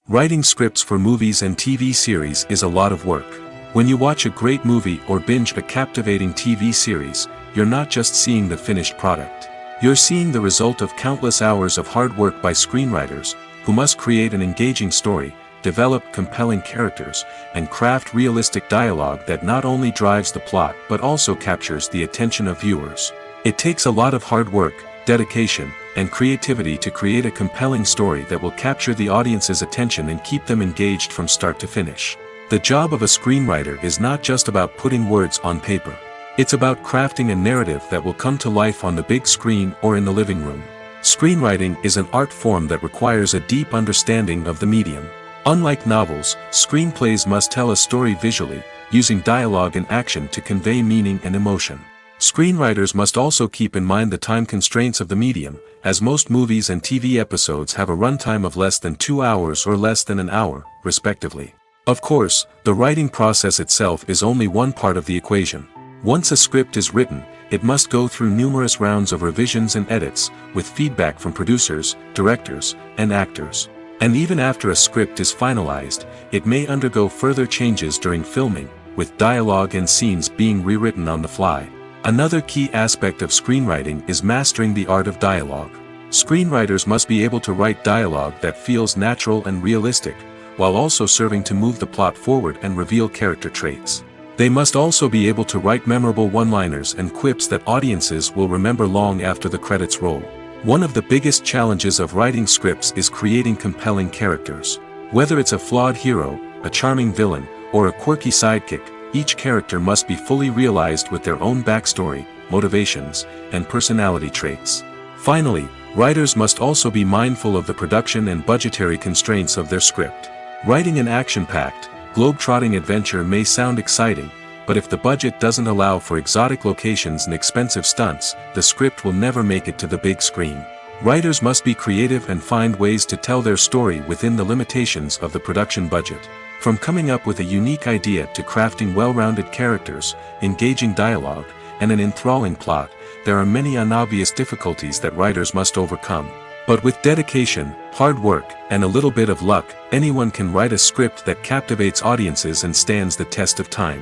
Writing scripts for movies and TV series is a lot of work. When you watch a great movie or binge a captivating TV series, you're not just seeing the finished product. You're seeing the result of countless hours of hard work by screenwriters, who must create an engaging story, develop compelling characters, and craft realistic dialogue that not only drives the plot but also captures the attention of viewers. It takes a lot of hard work, dedication, and creativity to create a compelling story that will capture the audience's attention and keep them engaged from start to finish. The job of a screenwriter is not just about putting words on paper. It's about crafting a narrative that will come to life on the big screen or in the living room. Screenwriting is an art form that requires a deep understanding of the medium. Unlike novels, screenplays must tell a story visually, using dialogue and action to convey meaning and emotion. Screenwriters must also keep in mind the time constraints of the medium, as most movies and TV episodes have a runtime of less than 2 hours or less than an hour, respectively. Of course, the writing process itself is only one part of the equation. Once a script is written, it must go through numerous rounds of revisions and edits, with feedback from producers, directors, and actors. And even after a script is finalized, it may undergo further changes during filming, with dialogue and scenes being rewritten on the fly. Another key aspect of screenwriting is mastering the art of dialogue. Screenwriters must be able to write dialogue that feels natural and realistic, while also serving to move the plot forward and reveal character traits. They must also be able to write memorable one-liners and quips that audiences will remember long after the credits roll. One of the biggest challenges of writing scripts is creating compelling characters. Whether it's a flawed hero, a charming villain, or a quirky sidekick, each character must be fully realized with their own backstory, motivations, and personality traits. Finally, writers must also be mindful of the production and budgetary constraints of their script. Writing an action-packed, globe-trotting adventure may sound exciting, but if the budget doesn't allow for exotic locations and expensive stunts, the script will never make it to the big screen. Writers must be creative and find ways to tell their story within the limitations of the production budget. From coming up with a unique idea to crafting well-rounded characters, engaging dialogue, and an enthralling plot, there are many unobvious difficulties that writers must overcome. But with dedication, hard work, and a little bit of luck, anyone can write a script that captivates audiences and stands the test of time.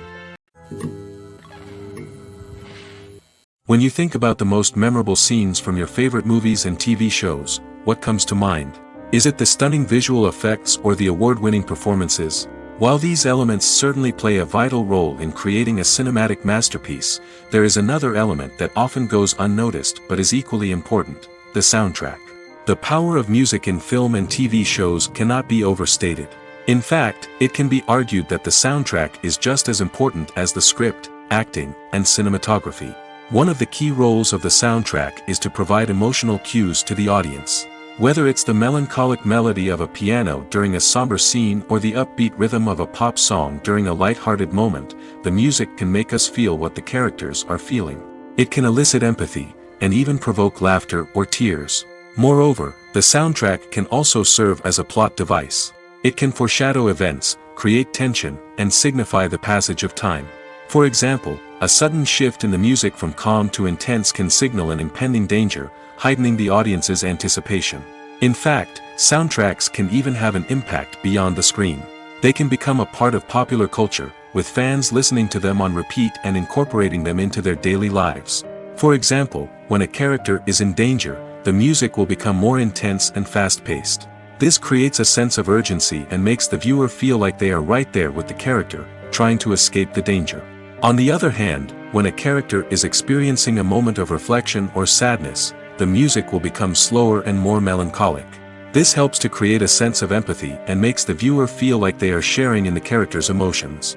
When you think about the most memorable scenes from your favorite movies and TV shows, what comes to mind? Is it the stunning visual effects or the award-winning performances? While these elements certainly play a vital role in creating a cinematic masterpiece, there is another element that often goes unnoticed but is equally important: the soundtrack. The power of music in film and TV shows cannot be overstated. In fact, it can be argued that the soundtrack is just as important as the script, acting, and cinematography. One of the key roles of the soundtrack is to provide emotional cues to the audience. Whether it's the melancholic melody of a piano during a somber scene or the upbeat rhythm of a pop song during a light-hearted moment, the music can make us feel what the characters are feeling. It can elicit empathy, and even provoke laughter or tears. Moreover, the soundtrack can also serve as a plot device. It can foreshadow events, create tension, and signify the passage of time. For example, a sudden shift in the music from calm to intense can signal an impending danger, heightening the audience's anticipation. In fact, soundtracks can even have an impact beyond the screen. They can become a part of popular culture, with fans listening to them on repeat and incorporating them into their daily lives. For example, when a character is in danger, the music will become more intense and fast-paced. This creates a sense of urgency and makes the viewer feel like they are right there with the character, trying to escape the danger. On the other hand, when a character is experiencing a moment of reflection or sadness, the music will become slower and more melancholic. This helps to create a sense of empathy and makes the viewer feel like they are sharing in the character's emotions.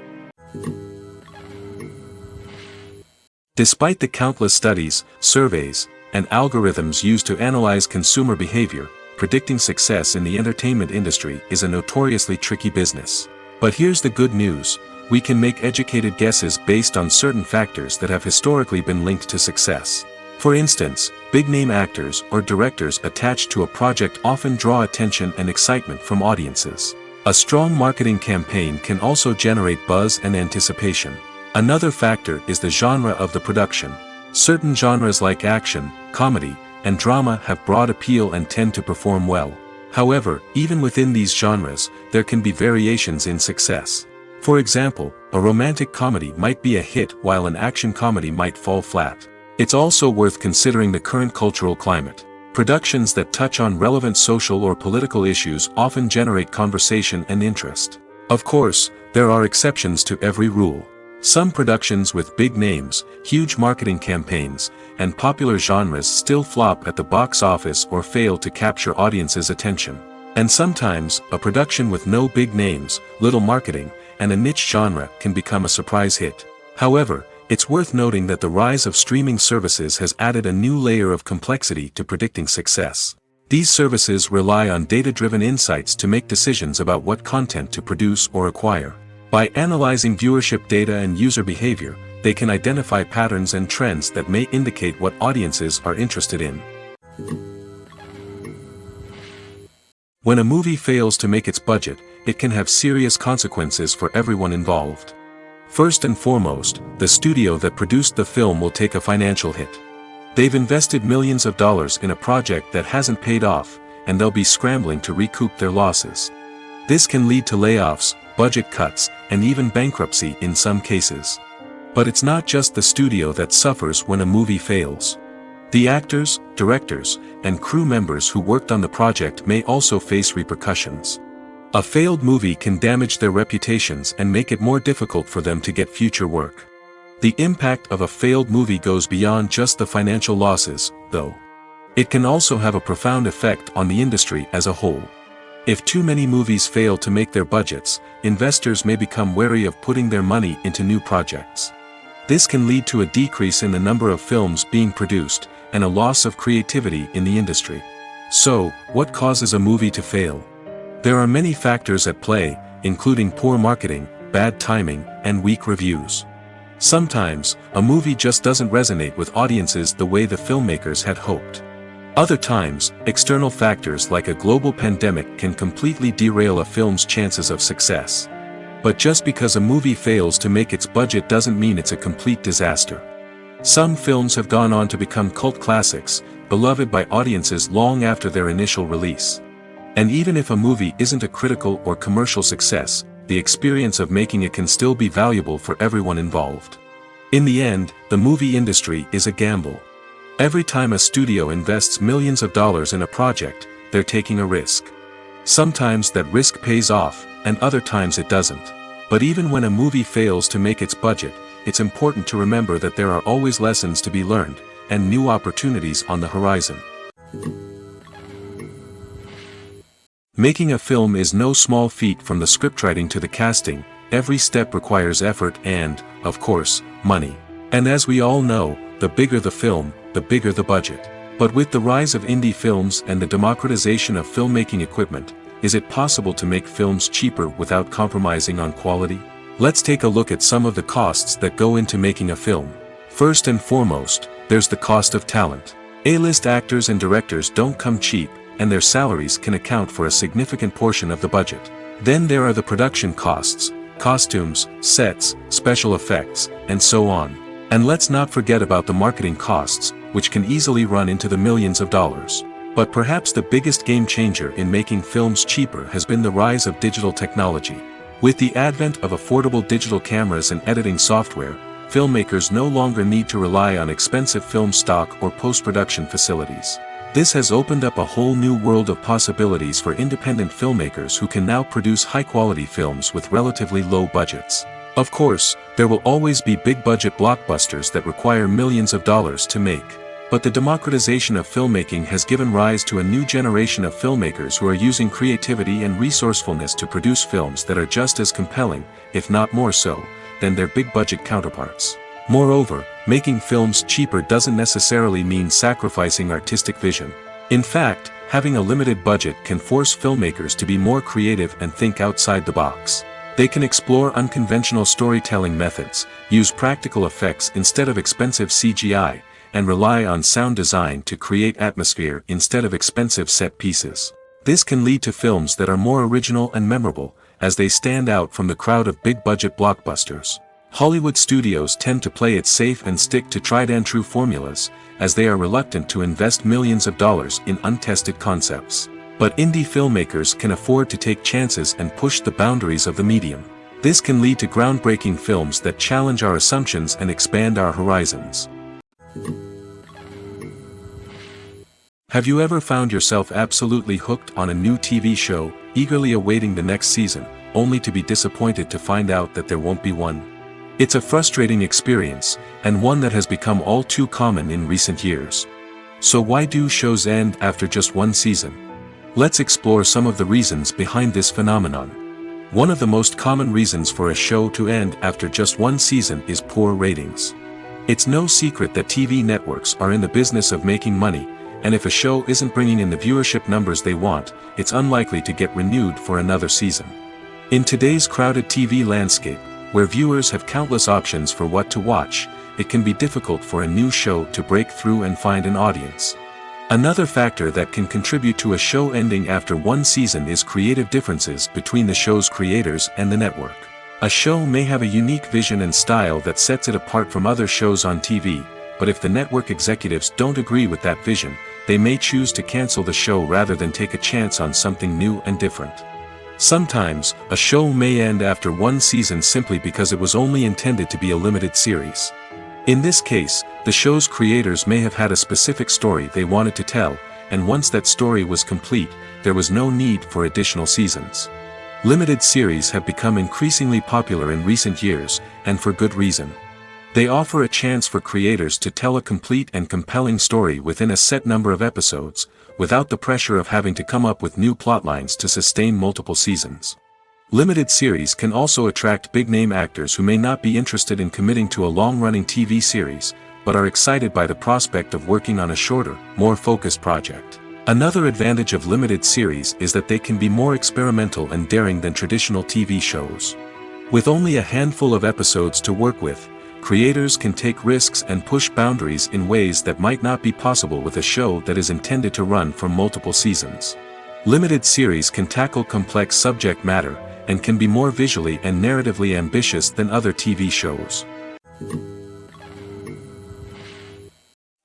Despite the countless studies, surveys, and algorithms used to analyze consumer behavior, predicting success in the entertainment industry is a notoriously tricky business. But here's the good news: we can make educated guesses based on certain factors that have historically been linked to success. For instance, big-name actors or directors attached to a project often draw attention and excitement from audiences. A strong marketing campaign can also generate buzz and anticipation. Another factor is the genre of the production. Certain genres like action, comedy, and drama have broad appeal and tend to perform well. However, even within these genres, there can be variations in success. For example, a romantic comedy might be a hit while an action comedy might fall flat. It's also worth considering the current cultural climate. Productions that touch on relevant social or political issues often generate conversation and interest. Of course, there are exceptions to every rule. Some productions with big names, huge marketing campaigns, and popular genres still flop at the box office or fail to capture audiences' attention. And sometimes, a production with no big names, little marketing, and a niche genre can become a surprise hit. However, it's worth noting that the rise of streaming services has added a new layer of complexity to predicting success. These services rely on data-driven insights to make decisions about what content to produce or acquire. By analyzing viewership data and user behavior, they can identify patterns and trends that may indicate what audiences are interested in. When a movie fails to make its budget, it can have serious consequences for everyone involved. First and foremost, the studio that produced the film will take a financial hit. They've invested millions of dollars in a project that hasn't paid off, and they'll be scrambling to recoup their losses. This can lead to layoffs, budget cuts, and even bankruptcy in some cases. But it's not just the studio that suffers when a movie fails. The actors, directors, and crew members who worked on the project may also face repercussions. A failed movie can damage their reputations and make it more difficult for them to get future work. The impact of a failed movie goes beyond just the financial losses, though. It can also have a profound effect on the industry as a whole. If too many movies fail to make their budgets, investors may become wary of putting their money into new projects. This can lead to a decrease in the number of films being produced, and a loss of creativity in the industry. So, what causes a movie to fail? There are many factors at play, including poor marketing, bad timing, and weak reviews. Sometimes, a movie just doesn't resonate with audiences the way the filmmakers had hoped. Other times, external factors like a global pandemic can completely derail a film's chances of success. But just because a movie fails to make its budget doesn't mean it's a complete disaster. Some films have gone on to become cult classics, beloved by audiences long after their initial release. And even if a movie isn't a critical or commercial success, the experience of making it can still be valuable for everyone involved. In the end, the movie industry is a gamble. Every time a studio invests millions of dollars in a project, they're taking a risk. Sometimes that risk pays off, and other times it doesn't. But even when a movie fails to make its budget, it's important to remember that there are always lessons to be learned, and new opportunities on the horizon. Making a film is no small feat. From the scriptwriting to the casting, every step requires effort and, of course, money. And as we all know, the bigger the film, the bigger the budget. But with the rise of indie films and the democratization of filmmaking equipment, is it possible to make films cheaper without compromising on quality? Let's take a look at some of the costs that go into making a film. First and foremost, there's the cost of talent. A-list actors and directors don't come cheap, and their salaries can account for a significant portion of the budget. Then there are the production costs, costumes, sets, special effects, and so on. And let's not forget about the marketing costs, which can easily run into the millions of dollars. But perhaps the biggest game changer in making films cheaper has been the rise of digital technology. With the advent of affordable digital cameras and editing software, filmmakers no longer need to rely on expensive film stock or post-production facilities. This has opened up a whole new world of possibilities for independent filmmakers who can now produce high-quality films with relatively low budgets. Of course, there will always be big-budget blockbusters that require millions of dollars to make. But the democratization of filmmaking has given rise to a new generation of filmmakers who are using creativity and resourcefulness to produce films that are just as compelling, if not more so, than their big-budget counterparts. Moreover, making films cheaper doesn't necessarily mean sacrificing artistic vision. In fact, having a limited budget can force filmmakers to be more creative and think outside the box. They can explore unconventional storytelling methods, use practical effects instead of expensive CGI, and rely on sound design to create atmosphere instead of expensive set pieces. This can lead to films that are more original and memorable, as they stand out from the crowd of big-budget blockbusters. Hollywood studios tend to play it safe and stick to tried-and-true formulas, as they are reluctant to invest millions of dollars in untested concepts. But indie filmmakers can afford to take chances and push the boundaries of the medium. This can lead to groundbreaking films that challenge our assumptions and expand our horizons. Have you ever found yourself absolutely hooked on a new TV show, eagerly awaiting the next season, only to be disappointed to find out that there won't be one? It's a frustrating experience, and one that has become all too common in recent years. So why do shows end after just one season? Let's explore some of the reasons behind this phenomenon. One of the most common reasons for a show to end after just one season is poor ratings. It's no secret that TV networks are in the business of making money, and if a show isn't bringing in the viewership numbers they want, it's unlikely to get renewed for another season. In today's crowded TV landscape, where viewers have countless options for what to watch, it can be difficult for a new show to break through and find an audience. Another factor that can contribute to a show ending after one season is creative differences between the show's creators and the network. A show may have a unique vision and style that sets it apart from other shows on TV, but if the network executives don't agree with that vision, they may choose to cancel the show rather than take a chance on something new and different. Sometimes, a show may end after one season simply because it was only intended to be a limited series. In this case, the show's creators may have had a specific story they wanted to tell, and once that story was complete, there was no need for additional seasons. Limited series have become increasingly popular in recent years, and for good reason. They offer a chance for creators to tell a complete and compelling story within a set number of episodes, without the pressure of having to come up with new plotlines to sustain multiple seasons. Limited series can also attract big-name actors who may not be interested in committing to a long-running TV series, but are excited by the prospect of working on a shorter, more focused project. Another advantage of limited series is that they can be more experimental and daring than traditional TV shows. With only a handful of episodes to work with, creators can take risks and push boundaries in ways that might not be possible with a show that is intended to run for multiple seasons. Limited series can tackle complex subject matter, and can be more visually and narratively ambitious than other TV shows.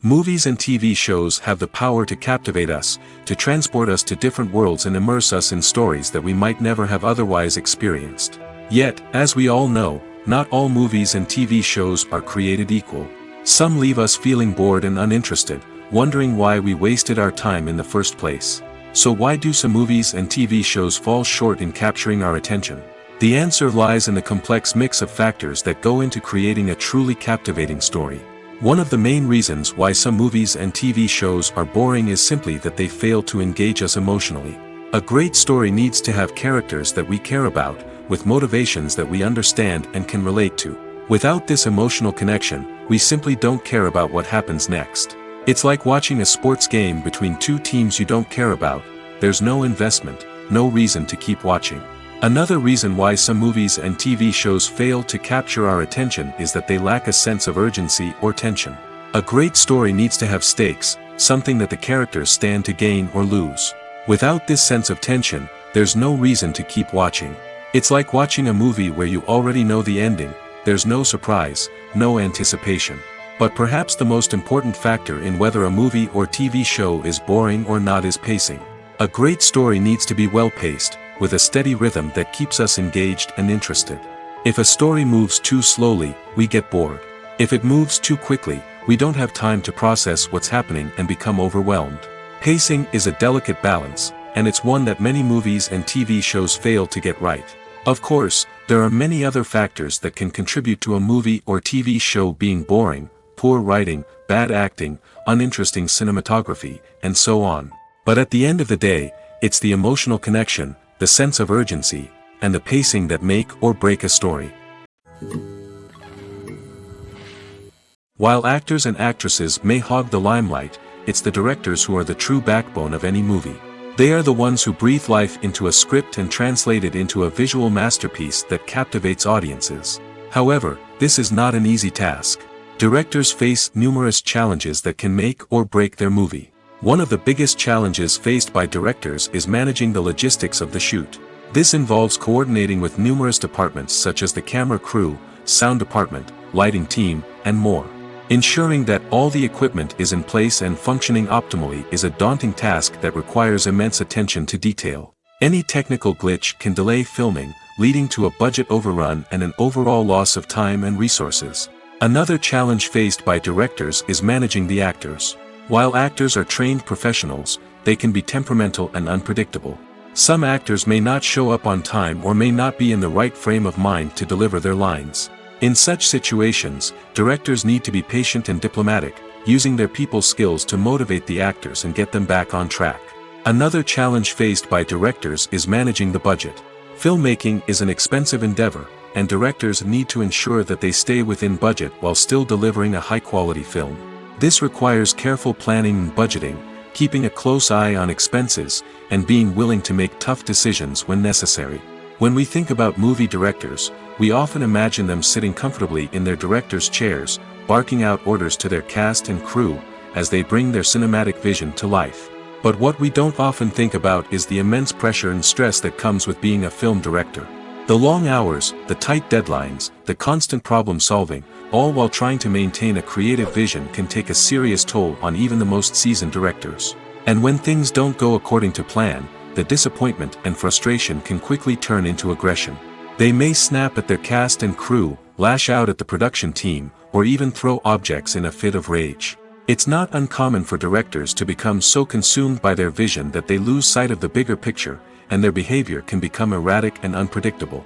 Movies and TV shows have the power to captivate us, to transport us to different worlds and immerse us in stories that we might never have otherwise experienced. Yet, as we all know, not all movies and TV shows are created equal. Some leave us feeling bored and uninterested, wondering why we wasted our time in the first place. So why do some movies and TV shows fall short in capturing our attention? The answer lies in the complex mix of factors that go into creating a truly captivating story. One of the main reasons why some movies and TV shows are boring is simply that they fail to engage us emotionally. A great story needs to have characters that we care about, with motivations that we understand and can relate to. Without this emotional connection, we simply don't care about what happens next. It's like watching a sports game between two teams you don't care about. There's no investment, no reason to keep watching. Another reason why some movies and TV shows fail to capture our attention is that they lack a sense of urgency or tension. A great story needs to have stakes, something that the characters stand to gain or lose. Without this sense of tension, there's no reason to keep watching. It's like watching a movie where you already know the ending. There's no surprise, no anticipation. But perhaps the most important factor in whether a movie or TV show is boring or not is pacing. A great story needs to be well-paced, with a steady rhythm that keeps us engaged and interested. If a story moves too slowly, we get bored. If it moves too quickly, we don't have time to process what's happening and become overwhelmed. Pacing is a delicate balance, and it's one that many movies and TV shows fail to get right. Of course, there are many other factors that can contribute to a movie or TV show being boring: poor writing, bad acting, uninteresting cinematography, and so on. But at the end of the day, it's the emotional connection, the sense of urgency, and the pacing that make or break a story. While actors and actresses may hog the limelight, it's the directors who are the true backbone of any movie. They are the ones who breathe life into a script and translate it into a visual masterpiece that captivates audiences. However, this is not an easy task. Directors face numerous challenges that can make or break their movie. One of the biggest challenges faced by directors is managing the logistics of the shoot. This involves coordinating with numerous departments such as the camera crew, sound department, lighting team, and more. Ensuring that all the equipment is in place and functioning optimally is a daunting task that requires immense attention to detail. Any technical glitch can delay filming, leading to a budget overrun and an overall loss of time and resources. Another challenge faced by directors is managing the actors. While actors are trained professionals, they can be temperamental and unpredictable. Some actors may not show up on time or may not be in the right frame of mind to deliver their lines. In such situations, directors need to be patient and diplomatic, using their people skills to motivate the actors and get them back on track. Another challenge faced by directors is managing the budget. Filmmaking is an expensive endeavor, and directors need to ensure that they stay within budget while still delivering a high-quality film. This requires careful planning and budgeting, keeping a close eye on expenses, and being willing to make tough decisions when necessary. When we think about movie directors, we often imagine them sitting comfortably in their director's chairs, barking out orders to their cast and crew, as they bring their cinematic vision to life. But what we don't often think about is the immense pressure and stress that comes with being a film director. The long hours, the tight deadlines, the constant problem solving, all while trying to maintain a creative vision can take a serious toll on even the most seasoned directors. And when things don't go according to plan, the disappointment and frustration can quickly turn into aggression. They may snap at their cast and crew, lash out at the production team, or even throw objects in a fit of rage. It's not uncommon for directors to become so consumed by their vision that they lose sight of the bigger picture, and their behavior can become erratic and unpredictable.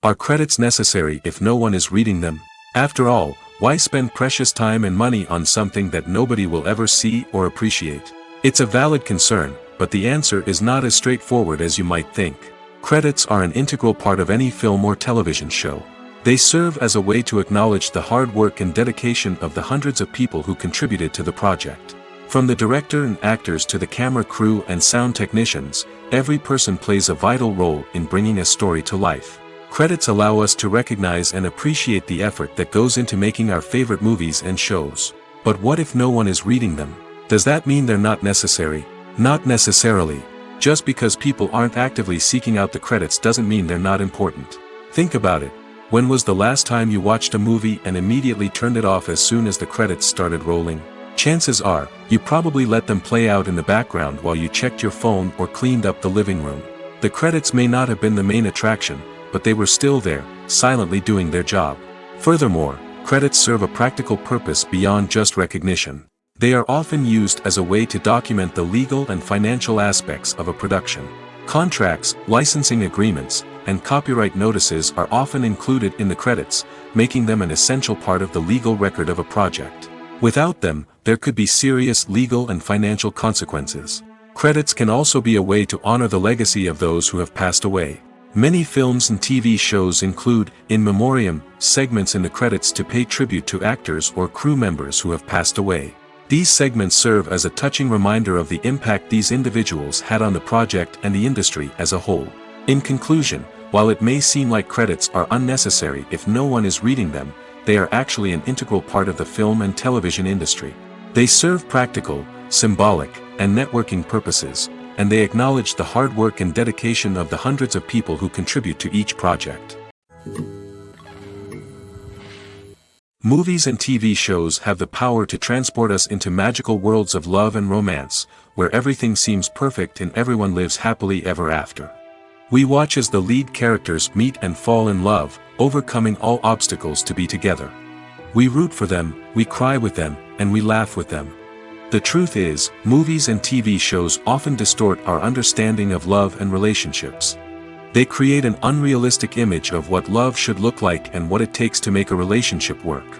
Are credits necessary if no one is reading them? After all, why spend precious time and money on something that nobody will ever see or appreciate? It's a valid concern, but the answer is not as straightforward as you might think. Credits are an integral part of any film or television show. They serve as a way to acknowledge the hard work and dedication of the hundreds of people who contributed to the project. From the director and actors to the camera crew and sound technicians, every person plays a vital role in bringing a story to life. Credits allow us to recognize and appreciate the effort that goes into making our favorite movies and shows. But what if no one is reading them? Does that mean they're not necessary? Not necessarily. Just because people aren't actively seeking out the credits doesn't mean they're not important. Think about it. When was the last time you watched a movie and immediately turned it off as soon as the credits started rolling? Chances are, you probably let them play out in the background while you checked your phone or cleaned up the living room. The credits may not have been the main attraction, but they were still there, silently doing their job. Furthermore, credits serve a practical purpose beyond just recognition. They are often used as a way to document the legal and financial aspects of a production. Contracts, licensing agreements, and copyright notices are often included in the credits, making them an essential part of the legal record of a project. Without them, there could be serious legal and financial consequences. Credits can also be a way to honor the legacy of those who have passed away. Many films and TV shows include, in memoriam, segments in the credits to pay tribute to actors or crew members who have passed away. These segments serve as a touching reminder of the impact these individuals had on the project and the industry as a whole. In conclusion, while it may seem like credits are unnecessary if no one is reading them, they are actually an integral part of the film and television industry. They serve practical, symbolic, and networking purposes, and they acknowledge the hard work and dedication of the hundreds of people who contribute to each project. Movies and TV shows have the power to transport us into magical worlds of love and romance, where everything seems perfect and everyone lives happily ever after. We watch as the lead characters meet and fall in love, overcoming all obstacles to be together. We root for them, we cry with them, and we laugh with them. The truth is, movies and TV shows often distort our understanding of love and relationships. They create an unrealistic image of what love should look like and what it takes to make a relationship work.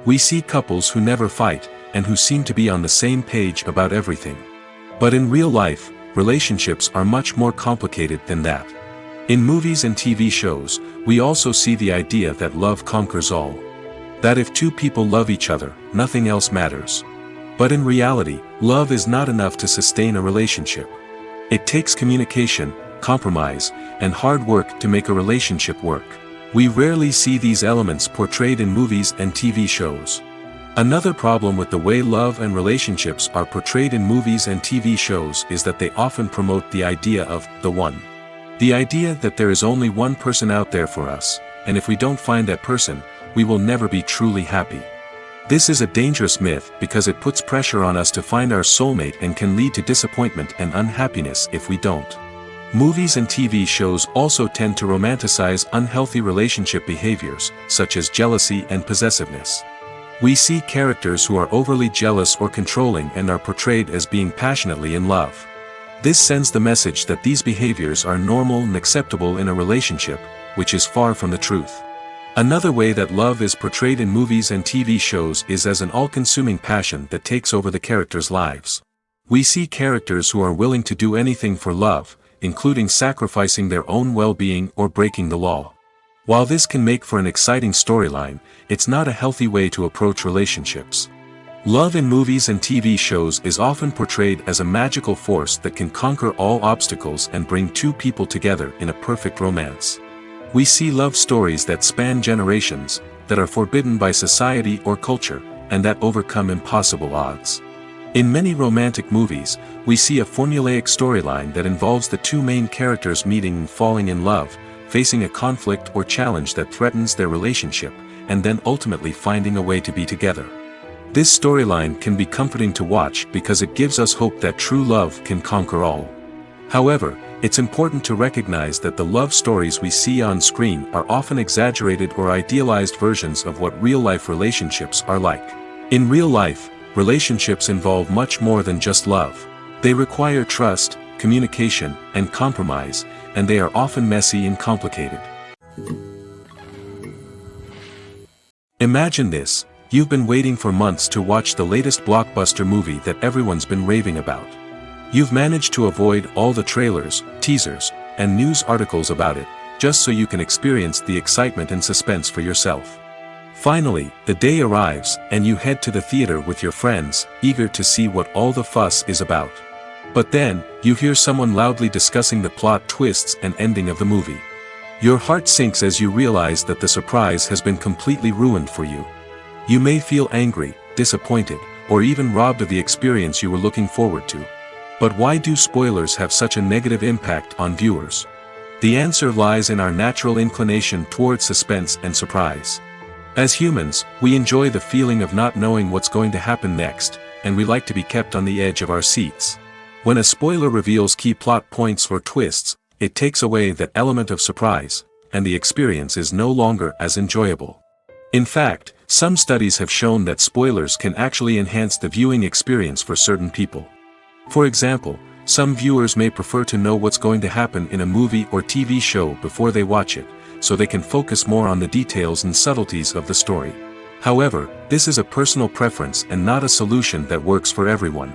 We see couples who never fight, and who seem to be on the same page about everything. But in real life, relationships are much more complicated than that. In movies and TV shows, we also see the idea that love conquers all. That if two people love each other, nothing else matters. But in reality, love is not enough to sustain a relationship. It takes communication, compromise, and hard work to make a relationship work. We rarely see these elements portrayed in movies and TV shows. Another problem with the way love and relationships are portrayed in movies and TV shows is that they often promote the idea of the one. The idea that there is only one person out there for us, and if we don't find that person, we will never be truly happy. This is a dangerous myth because it puts pressure on us to find our soulmate and can lead to disappointment and unhappiness if we don't. Movies and TV shows also tend to romanticize unhealthy relationship behaviors, such as jealousy and possessiveness. We see characters who are overly jealous or controlling and are portrayed as being passionately in love. This sends the message that these behaviors are normal and acceptable in a relationship, which is far from the truth. Another way that love is portrayed in movies and TV shows is as an all-consuming passion that takes over the characters' lives. We see characters who are willing to do anything for love, including sacrificing their own well-being or breaking the law. While this can make for an exciting storyline, it's not a healthy way to approach relationships. Love in movies and TV shows is often portrayed as a magical force that can conquer all obstacles and bring two people together in a perfect romance. We see love stories that span generations, that are forbidden by society or culture, and that overcome impossible odds. In many romantic movies, we see a formulaic storyline that involves the two main characters meeting and falling in love, facing a conflict or challenge that threatens their relationship, and then ultimately finding a way to be together. This storyline can be comforting to watch because it gives us hope that true love can conquer all. However, it's important to recognize that the love stories we see on screen are often exaggerated or idealized versions of what real-life relationships are like. In real life, relationships involve much more than just love. They require trust, communication, and compromise, and they are often messy and complicated. Imagine this: you've been waiting for months to watch the latest blockbuster movie that everyone's been raving about. You've managed to avoid all the trailers, teasers, and news articles about it, just so you can experience the excitement and suspense for yourself. Finally, the day arrives, and you head to the theater with your friends, eager to see what all the fuss is about. But then, you hear someone loudly discussing the plot twists and ending of the movie. Your heart sinks as you realize that the surprise has been completely ruined for you. You may feel angry, disappointed, or even robbed of the experience you were looking forward to. But why do spoilers have such a negative impact on viewers? The answer lies in our natural inclination toward suspense and surprise. As humans, we enjoy the feeling of not knowing what's going to happen next, and we like to be kept on the edge of our seats. When a spoiler reveals key plot points or twists, it takes away that element of surprise, and the experience is no longer as enjoyable. In fact, some studies have shown that spoilers can actually enhance the viewing experience for certain people. For example, some viewers may prefer to know what's going to happen in a movie or TV show before they watch it, so they can focus more on the details and subtleties of the story. However, this is a personal preference and not a solution that works for everyone.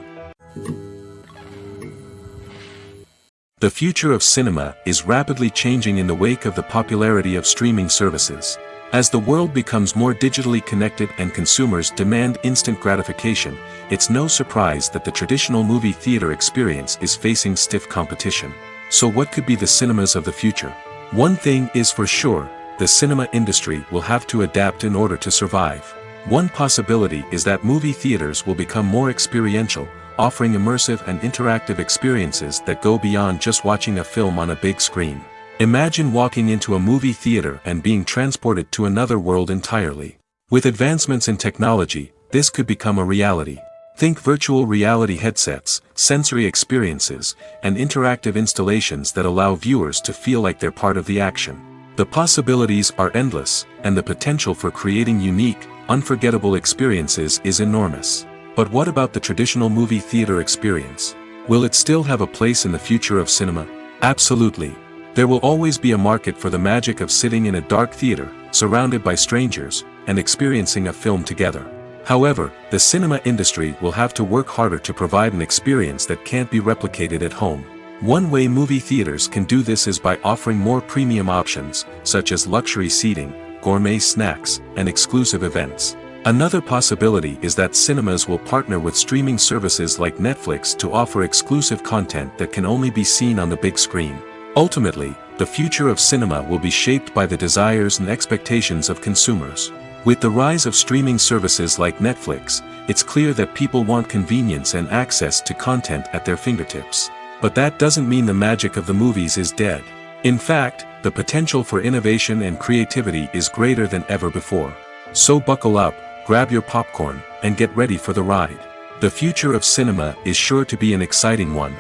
The future of cinema is rapidly changing in the wake of the popularity of streaming services. As the world becomes more digitally connected and consumers demand instant gratification, it's no surprise that the traditional movie theater experience is facing stiff competition. So what could be the cinemas of the future? One thing is for sure, the cinema industry will have to adapt in order to survive. One possibility is that movie theaters will become more experiential, offering immersive and interactive experiences that go beyond just watching a film on a big screen. Imagine walking into a movie theater and being transported to another world entirely. With advancements in technology, this could become a reality. Think virtual reality headsets, sensory experiences, and interactive installations that allow viewers to feel like they're part of the action. The possibilities are endless, and the potential for creating unique, unforgettable experiences is enormous. But what about the traditional movie theater experience? Will it still have a place in the future of cinema? Absolutely. There will always be a market for the magic of sitting in a dark theater, surrounded by strangers, and experiencing a film together. However, the cinema industry will have to work harder to provide an experience that can't be replicated at home. One way movie theaters can do this is by offering more premium options, such as luxury seating, gourmet snacks, and exclusive events. Another possibility is that cinemas will partner with streaming services like Netflix to offer exclusive content that can only be seen on the big screen. Ultimately, the future of cinema will be shaped by the desires and expectations of consumers. With the rise of streaming services like Netflix, it's clear that people want convenience and access to content at their fingertips. But that doesn't mean the magic of the movies is dead. In fact, the potential for innovation and creativity is greater than ever before. So buckle up, grab your popcorn, and get ready for the ride. The future of cinema is sure to be an exciting one.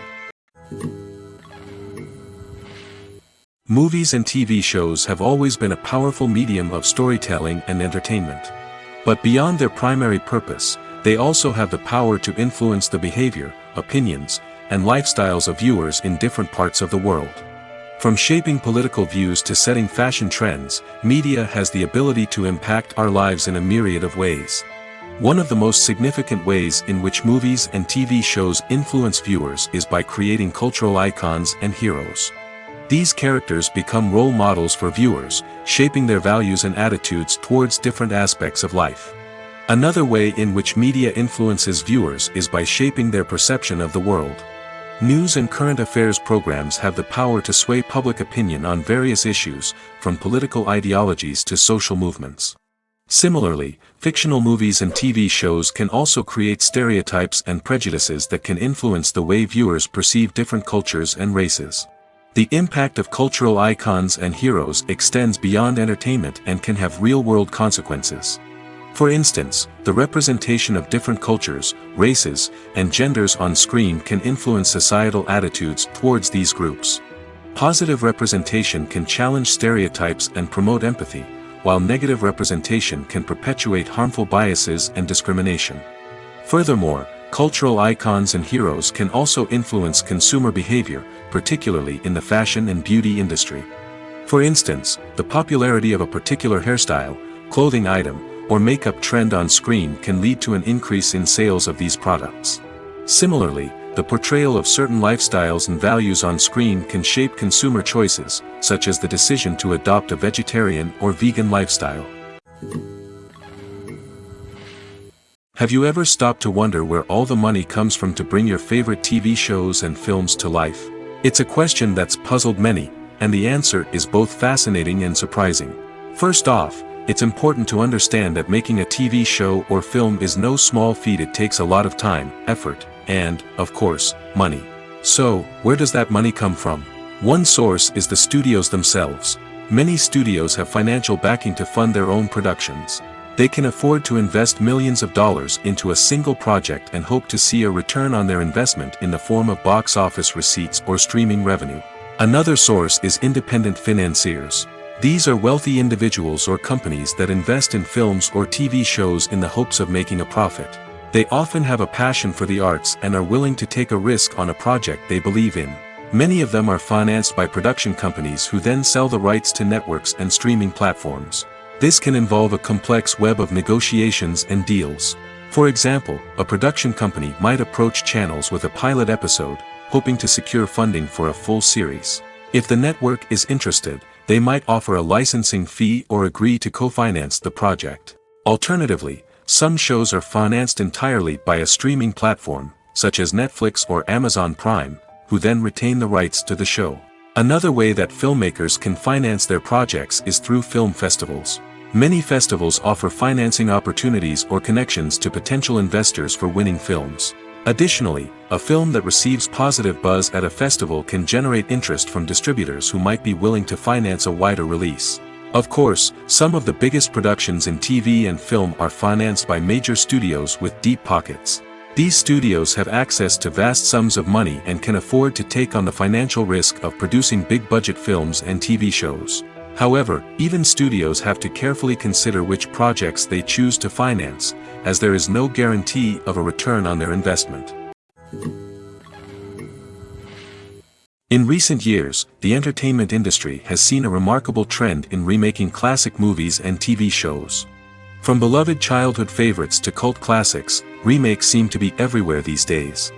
Movies and TV shows have always been a powerful medium of storytelling and entertainment. But beyond their primary purpose, they also have the power to influence the behavior, opinions, and lifestyles of viewers in different parts of the world. From shaping political views to setting fashion trends, media has the ability to impact our lives in a myriad of ways. One of the most significant ways in which movies and TV shows influence viewers is by creating cultural icons and heroes. These characters become role models for viewers, shaping their values and attitudes towards different aspects of life. Another way in which media influences viewers is by shaping their perception of the world. News and current affairs programs have the power to sway public opinion on various issues, from political ideologies to social movements. Similarly, fictional movies and TV shows can also create stereotypes and prejudices that can influence the way viewers perceive different cultures and races. The impact of cultural icons and heroes extends beyond entertainment and can have real-world consequences. For instance, the representation of different cultures, races, and genders on screen can influence societal attitudes towards these groups. Positive representation can challenge stereotypes and promote empathy, while negative representation can perpetuate harmful biases and discrimination. Furthermore, cultural icons and heroes can also influence consumer behavior, particularly in the fashion and beauty industry. For instance, the popularity of a particular hairstyle, clothing item, or makeup trend on screen can lead to an increase in sales of these products. Similarly, the portrayal of certain lifestyles and values on screen can shape consumer choices, such as the decision to adopt a vegetarian or vegan lifestyle. Have you ever stopped to wonder where all the money comes from to bring your favorite TV shows and films to life? It's a question that's puzzled many, and the answer is both fascinating and surprising. First off, it's important to understand that making a TV show or film is no small feat. It takes a lot of time, effort, and, of course, money. So, where does that money come from? One source is the studios themselves. Many studios have financial backing to fund their own productions. They can afford to invest millions of dollars into a single project and hope to see a return on their investment in the form of box office receipts or streaming revenue. Another source is independent financiers. These are wealthy individuals or companies that invest in films or TV shows in the hopes of making a profit. They often have a passion for the arts and are willing to take a risk on a project they believe in. Many of them are financed by production companies who then sell the rights to networks and streaming platforms. This can involve a complex web of negotiations and deals. For example, a production company might approach channels with a pilot episode, hoping to secure funding for a full series. If the network is interested, they might offer a licensing fee or agree to co-finance the project. Alternatively, some shows are financed entirely by a streaming platform, such as Netflix or Amazon Prime, who then retain the rights to the show. Another way that filmmakers can finance their projects is through film festivals. Many festivals offer financing opportunities or connections to potential investors for winning films. Additionally, a film that receives positive buzz at a festival can generate interest from distributors who might be willing to finance a wider release. Of course, some of the biggest productions in TV and film are financed by major studios with deep pockets. These studios have access to vast sums of money and can afford to take on the financial risk of producing big-budget films and TV shows. However, even studios have to carefully consider which projects they choose to finance, as there is no guarantee of a return on their investment. In recent years, the entertainment industry has seen a remarkable trend in remaking classic movies and TV shows. From beloved childhood favorites to cult classics, remakes seem to be everywhere these days.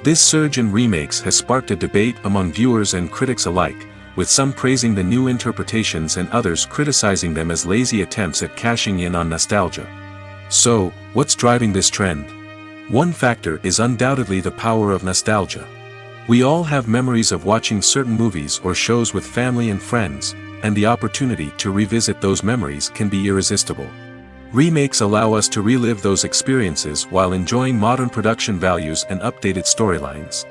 This surge in remakes has sparked a debate among viewers and critics alike, with some praising the new interpretations and others criticizing them as lazy attempts at cashing in on nostalgia. So, what's driving this trend? One factor is undoubtedly the power of nostalgia. We all have memories of watching certain movies or shows with family and friends, and the opportunity to revisit those memories can be irresistible. Remakes allow us to relive those experiences while enjoying modern production values and updated storylines.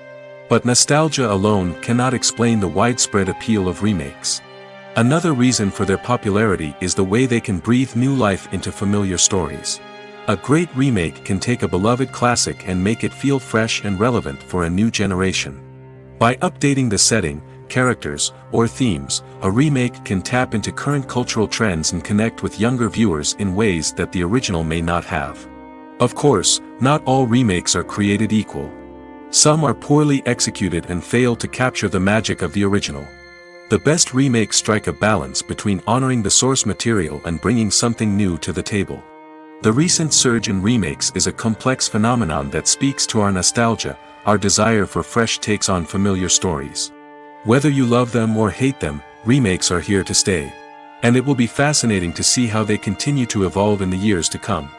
But nostalgia alone cannot explain the widespread appeal of remakes. Another reason for their popularity is the way they can breathe new life into familiar stories. A great remake can take a beloved classic and make it feel fresh and relevant for a new generation. By updating the setting, characters, or themes, a remake can tap into current cultural trends and connect with younger viewers in ways that the original may not have. Of course, not all remakes are created equal. Some are poorly executed and fail to capture the magic of the original. The best remakes strike a balance between honoring the source material and bringing something new to the table. The recent surge in remakes is a complex phenomenon that speaks to our nostalgia, our desire for fresh takes on familiar stories. Whether you love them or hate them, remakes are here to stay. And it will be fascinating to see how they continue to evolve in the years to come.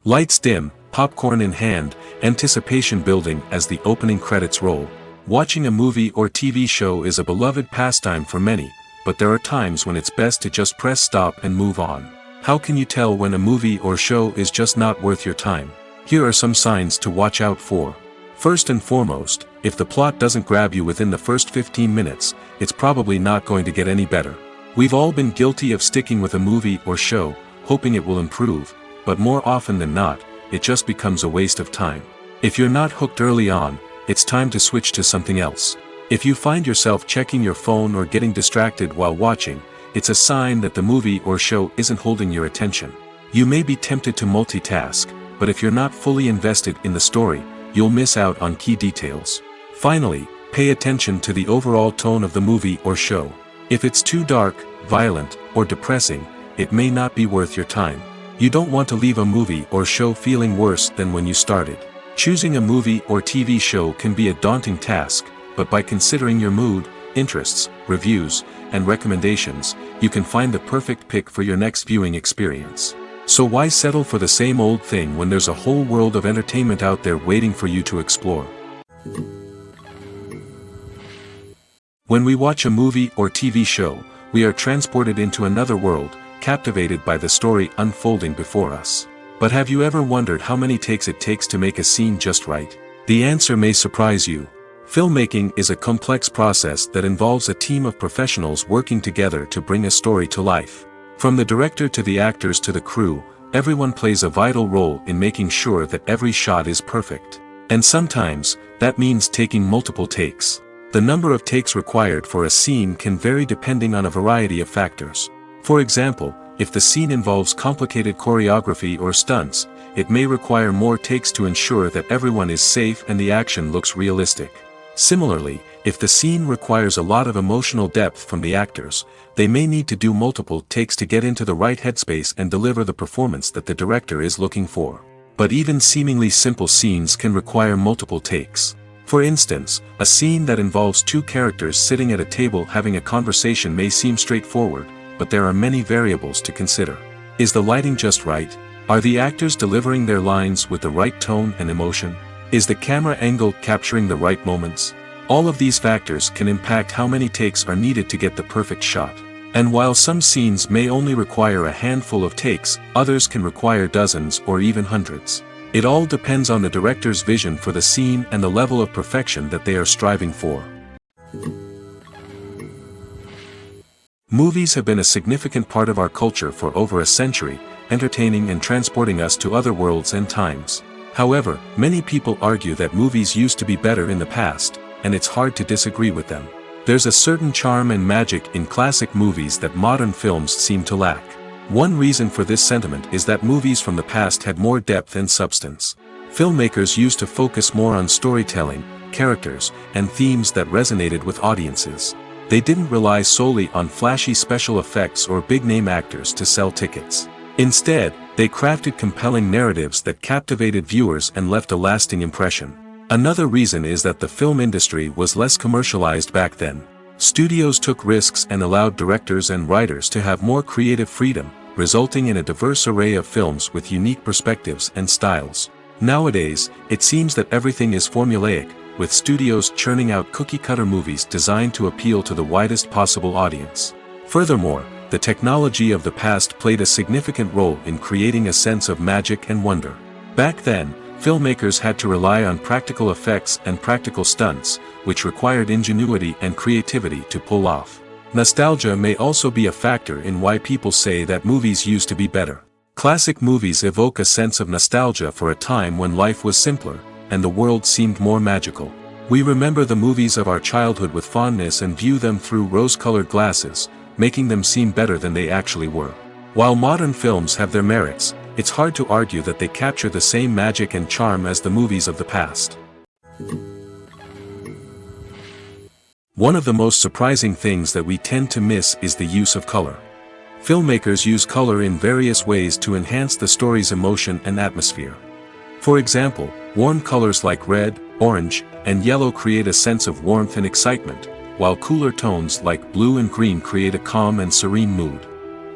Lights dim, popcorn in hand, anticipation building as the opening credits roll. Watching a movie or TV show is a beloved pastime for many, but there are times when it's best to just press stop and move on. How can you tell when a movie or show is just not worth your time? Here are some signs to watch out for. First and foremost, if the plot doesn't grab you within the first 15 minutes, it's probably not going to get any better. We've all been guilty of sticking with a movie or show, hoping it will improve, but more often than not, it just becomes a waste of time. If you're not hooked early on, it's time to switch to something else. If you find yourself checking your phone or getting distracted while watching, it's a sign that the movie or show isn't holding your attention. You may be tempted to multitask, but if you're not fully invested in the story, you'll miss out on key details. Finally, pay attention to the overall tone of the movie or show. If it's too dark, violent, or depressing, it may not be worth your time. You don't want to leave a movie or show feeling worse than when you started. Choosing a movie or TV show can be a daunting task, but by considering your mood, interests, reviews, and recommendations, you can find the perfect pick for your next viewing experience. So why settle for the same old thing when there's a whole world of entertainment out there waiting for you to explore? When we watch a movie or TV show, we are transported into another world, captivated by the story unfolding before us. But have you ever wondered how many takes it takes to make a scene just right? The answer may surprise you. Filmmaking is a complex process that involves a team of professionals working together to bring a story to life. From the director to the actors to the crew, everyone plays a vital role in making sure that every shot is perfect. And sometimes, that means taking multiple takes. The number of takes required for a scene can vary depending on a variety of factors. For example, if the scene involves complicated choreography or stunts, it may require more takes to ensure that everyone is safe and the action looks realistic. Similarly, if the scene requires a lot of emotional depth from the actors, they may need to do multiple takes to get into the right headspace and deliver the performance that the director is looking for. But even seemingly simple scenes can require multiple takes. For instance, a scene that involves two characters sitting at a table having a conversation may seem straightforward, but there are many variables to consider. Is the lighting just right? Are the actors delivering their lines with the right tone and emotion? Is the camera angle capturing the right moments? All of these factors can impact how many takes are needed to get the perfect shot. And while some scenes may only require a handful of takes, others can require dozens or even hundreds. It all depends on the director's vision for the scene and the level of perfection that they are striving for. Movies have been a significant part of our culture for over a century, entertaining and transporting us to other worlds and times. However, many people argue that movies used to be better in the past, and it's hard to disagree with them. There's a certain charm and magic in classic movies that modern films seem to lack. One reason for this sentiment is that movies from the past had more depth and substance. Filmmakers used to focus more on storytelling, characters, and themes that resonated with audiences. They didn't rely solely on flashy special effects or big-name actors to sell tickets. Instead, they crafted compelling narratives that captivated viewers and left a lasting impression. Another reason is that the film industry was less commercialized back then. Studios took risks and allowed directors and writers to have more creative freedom, resulting in a diverse array of films with unique perspectives and styles. Nowadays, it seems that everything is formulaic, with studios churning out cookie-cutter movies designed to appeal to the widest possible audience. Furthermore, the technology of the past played a significant role in creating a sense of magic and wonder. Back then, filmmakers had to rely on practical effects and practical stunts, which required ingenuity and creativity to pull off. Nostalgia may also be a factor in why people say that movies used to be better. Classic movies evoke a sense of nostalgia for a time when life was simpler, and the world seemed more magical. We remember the movies of our childhood with fondness and view them through rose-colored glasses, making them seem better than they actually were. While modern films have their merits, it's hard to argue that they capture the same magic and charm as the movies of the past. One of the most surprising things that we tend to miss is the use of color. Filmmakers use color in various ways to enhance the story's emotion and atmosphere. For example, warm colors like red, orange, and yellow create a sense of warmth and excitement, while cooler tones like blue and green create a calm and serene mood.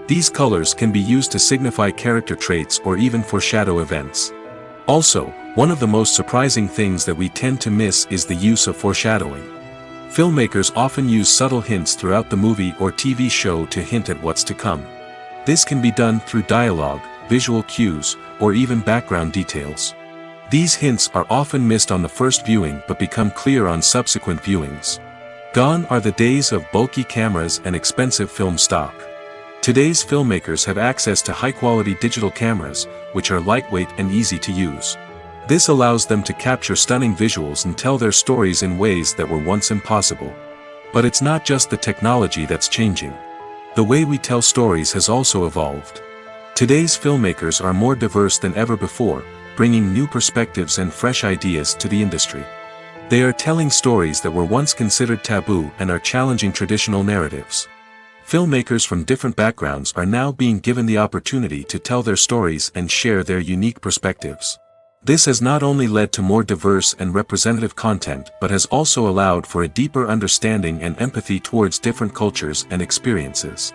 These colors can be used to signify character traits or even foreshadow events. Also, one of the most surprising things that we tend to miss is the use of foreshadowing. Filmmakers often use subtle hints throughout the movie or TV show to hint at what's to come. This can be done through dialogue, visual cues, or even background details. These hints are often missed on the first viewing but become clear on subsequent viewings. Gone are the days of bulky cameras and expensive film stock. Today's filmmakers have access to high-quality digital cameras, which are lightweight and easy to use. This allows them to capture stunning visuals and tell their stories in ways that were once impossible. But it's not just the technology that's changing. The way we tell stories has also evolved. Today's filmmakers are more diverse than ever before, bringing new perspectives and fresh ideas to the industry. They are telling stories that were once considered taboo and are challenging traditional narratives. Filmmakers from different backgrounds are now being given the opportunity to tell their stories and share their unique perspectives. This has not only led to more diverse and representative content but has also allowed for a deeper understanding and empathy towards different cultures and experiences.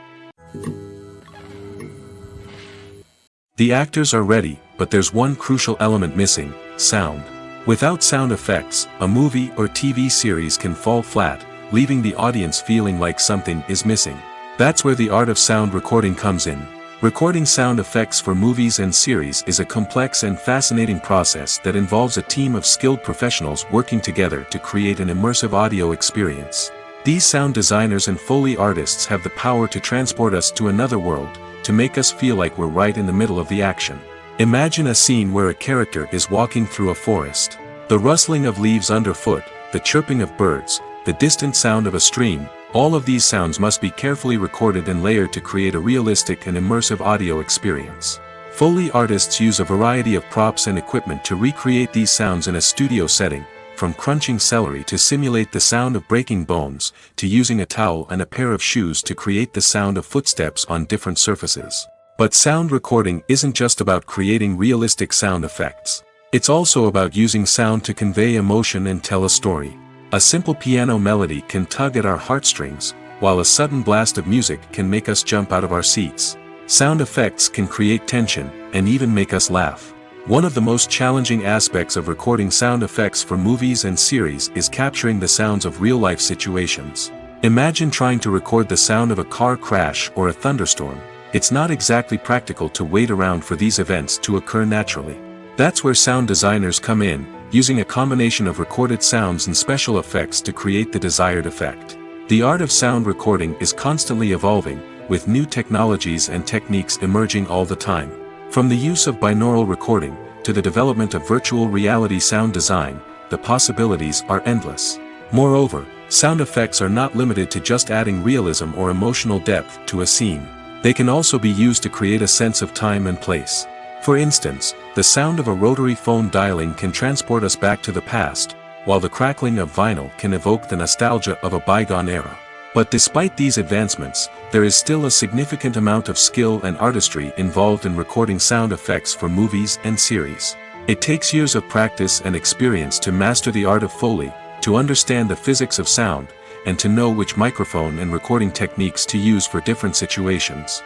The actors are ready, but there's one crucial element missing: sound. Without sound effects, a movie or TV series can fall flat, leaving the audience feeling like something is missing. That's where the art of sound recording comes in. Recording sound effects for movies and series is a complex and fascinating process that involves a team of skilled professionals working together to create an immersive audio experience. These sound designers and Foley artists have the power to transport us to another world, to make us feel like we're right in the middle of the action. Imagine a scene where a character is walking through a forest. The rustling of leaves underfoot, the chirping of birds, the distant sound of a stream, all of these sounds must be carefully recorded and layered to create a realistic and immersive audio experience. Foley artists use a variety of props and equipment to recreate these sounds in a studio setting, from crunching celery to simulate the sound of breaking bones, to using a towel and a pair of shoes to create the sound of footsteps on different surfaces. But sound recording isn't just about creating realistic sound effects. It's also about using sound to convey emotion and tell a story. A simple piano melody can tug at our heartstrings, while a sudden blast of music can make us jump out of our seats. Sound effects can create tension, and even make us laugh. One of the most challenging aspects of recording sound effects for movies and series is capturing the sounds of real-life situations. Imagine trying to record the sound of a car crash or a thunderstorm. It's not exactly practical to wait around for these events to occur naturally. That's where sound designers come in, using a combination of recorded sounds and special effects to create the desired effect. The art of sound recording is constantly evolving, with new technologies and techniques emerging all the time. From the use of binaural recording, to the development of virtual reality sound design, the possibilities are endless. Moreover, sound effects are not limited to just adding realism or emotional depth to a scene. They can also be used to create a sense of time and place. For instance, the sound of a rotary phone dialing can transport us back to the past, while the crackling of vinyl can evoke the nostalgia of a bygone era. But despite these advancements, there is still a significant amount of skill and artistry involved in recording sound effects for movies and series. It takes years of practice and experience to master the art of Foley, to understand the physics of sound, and to know which microphone and recording techniques to use for different situations.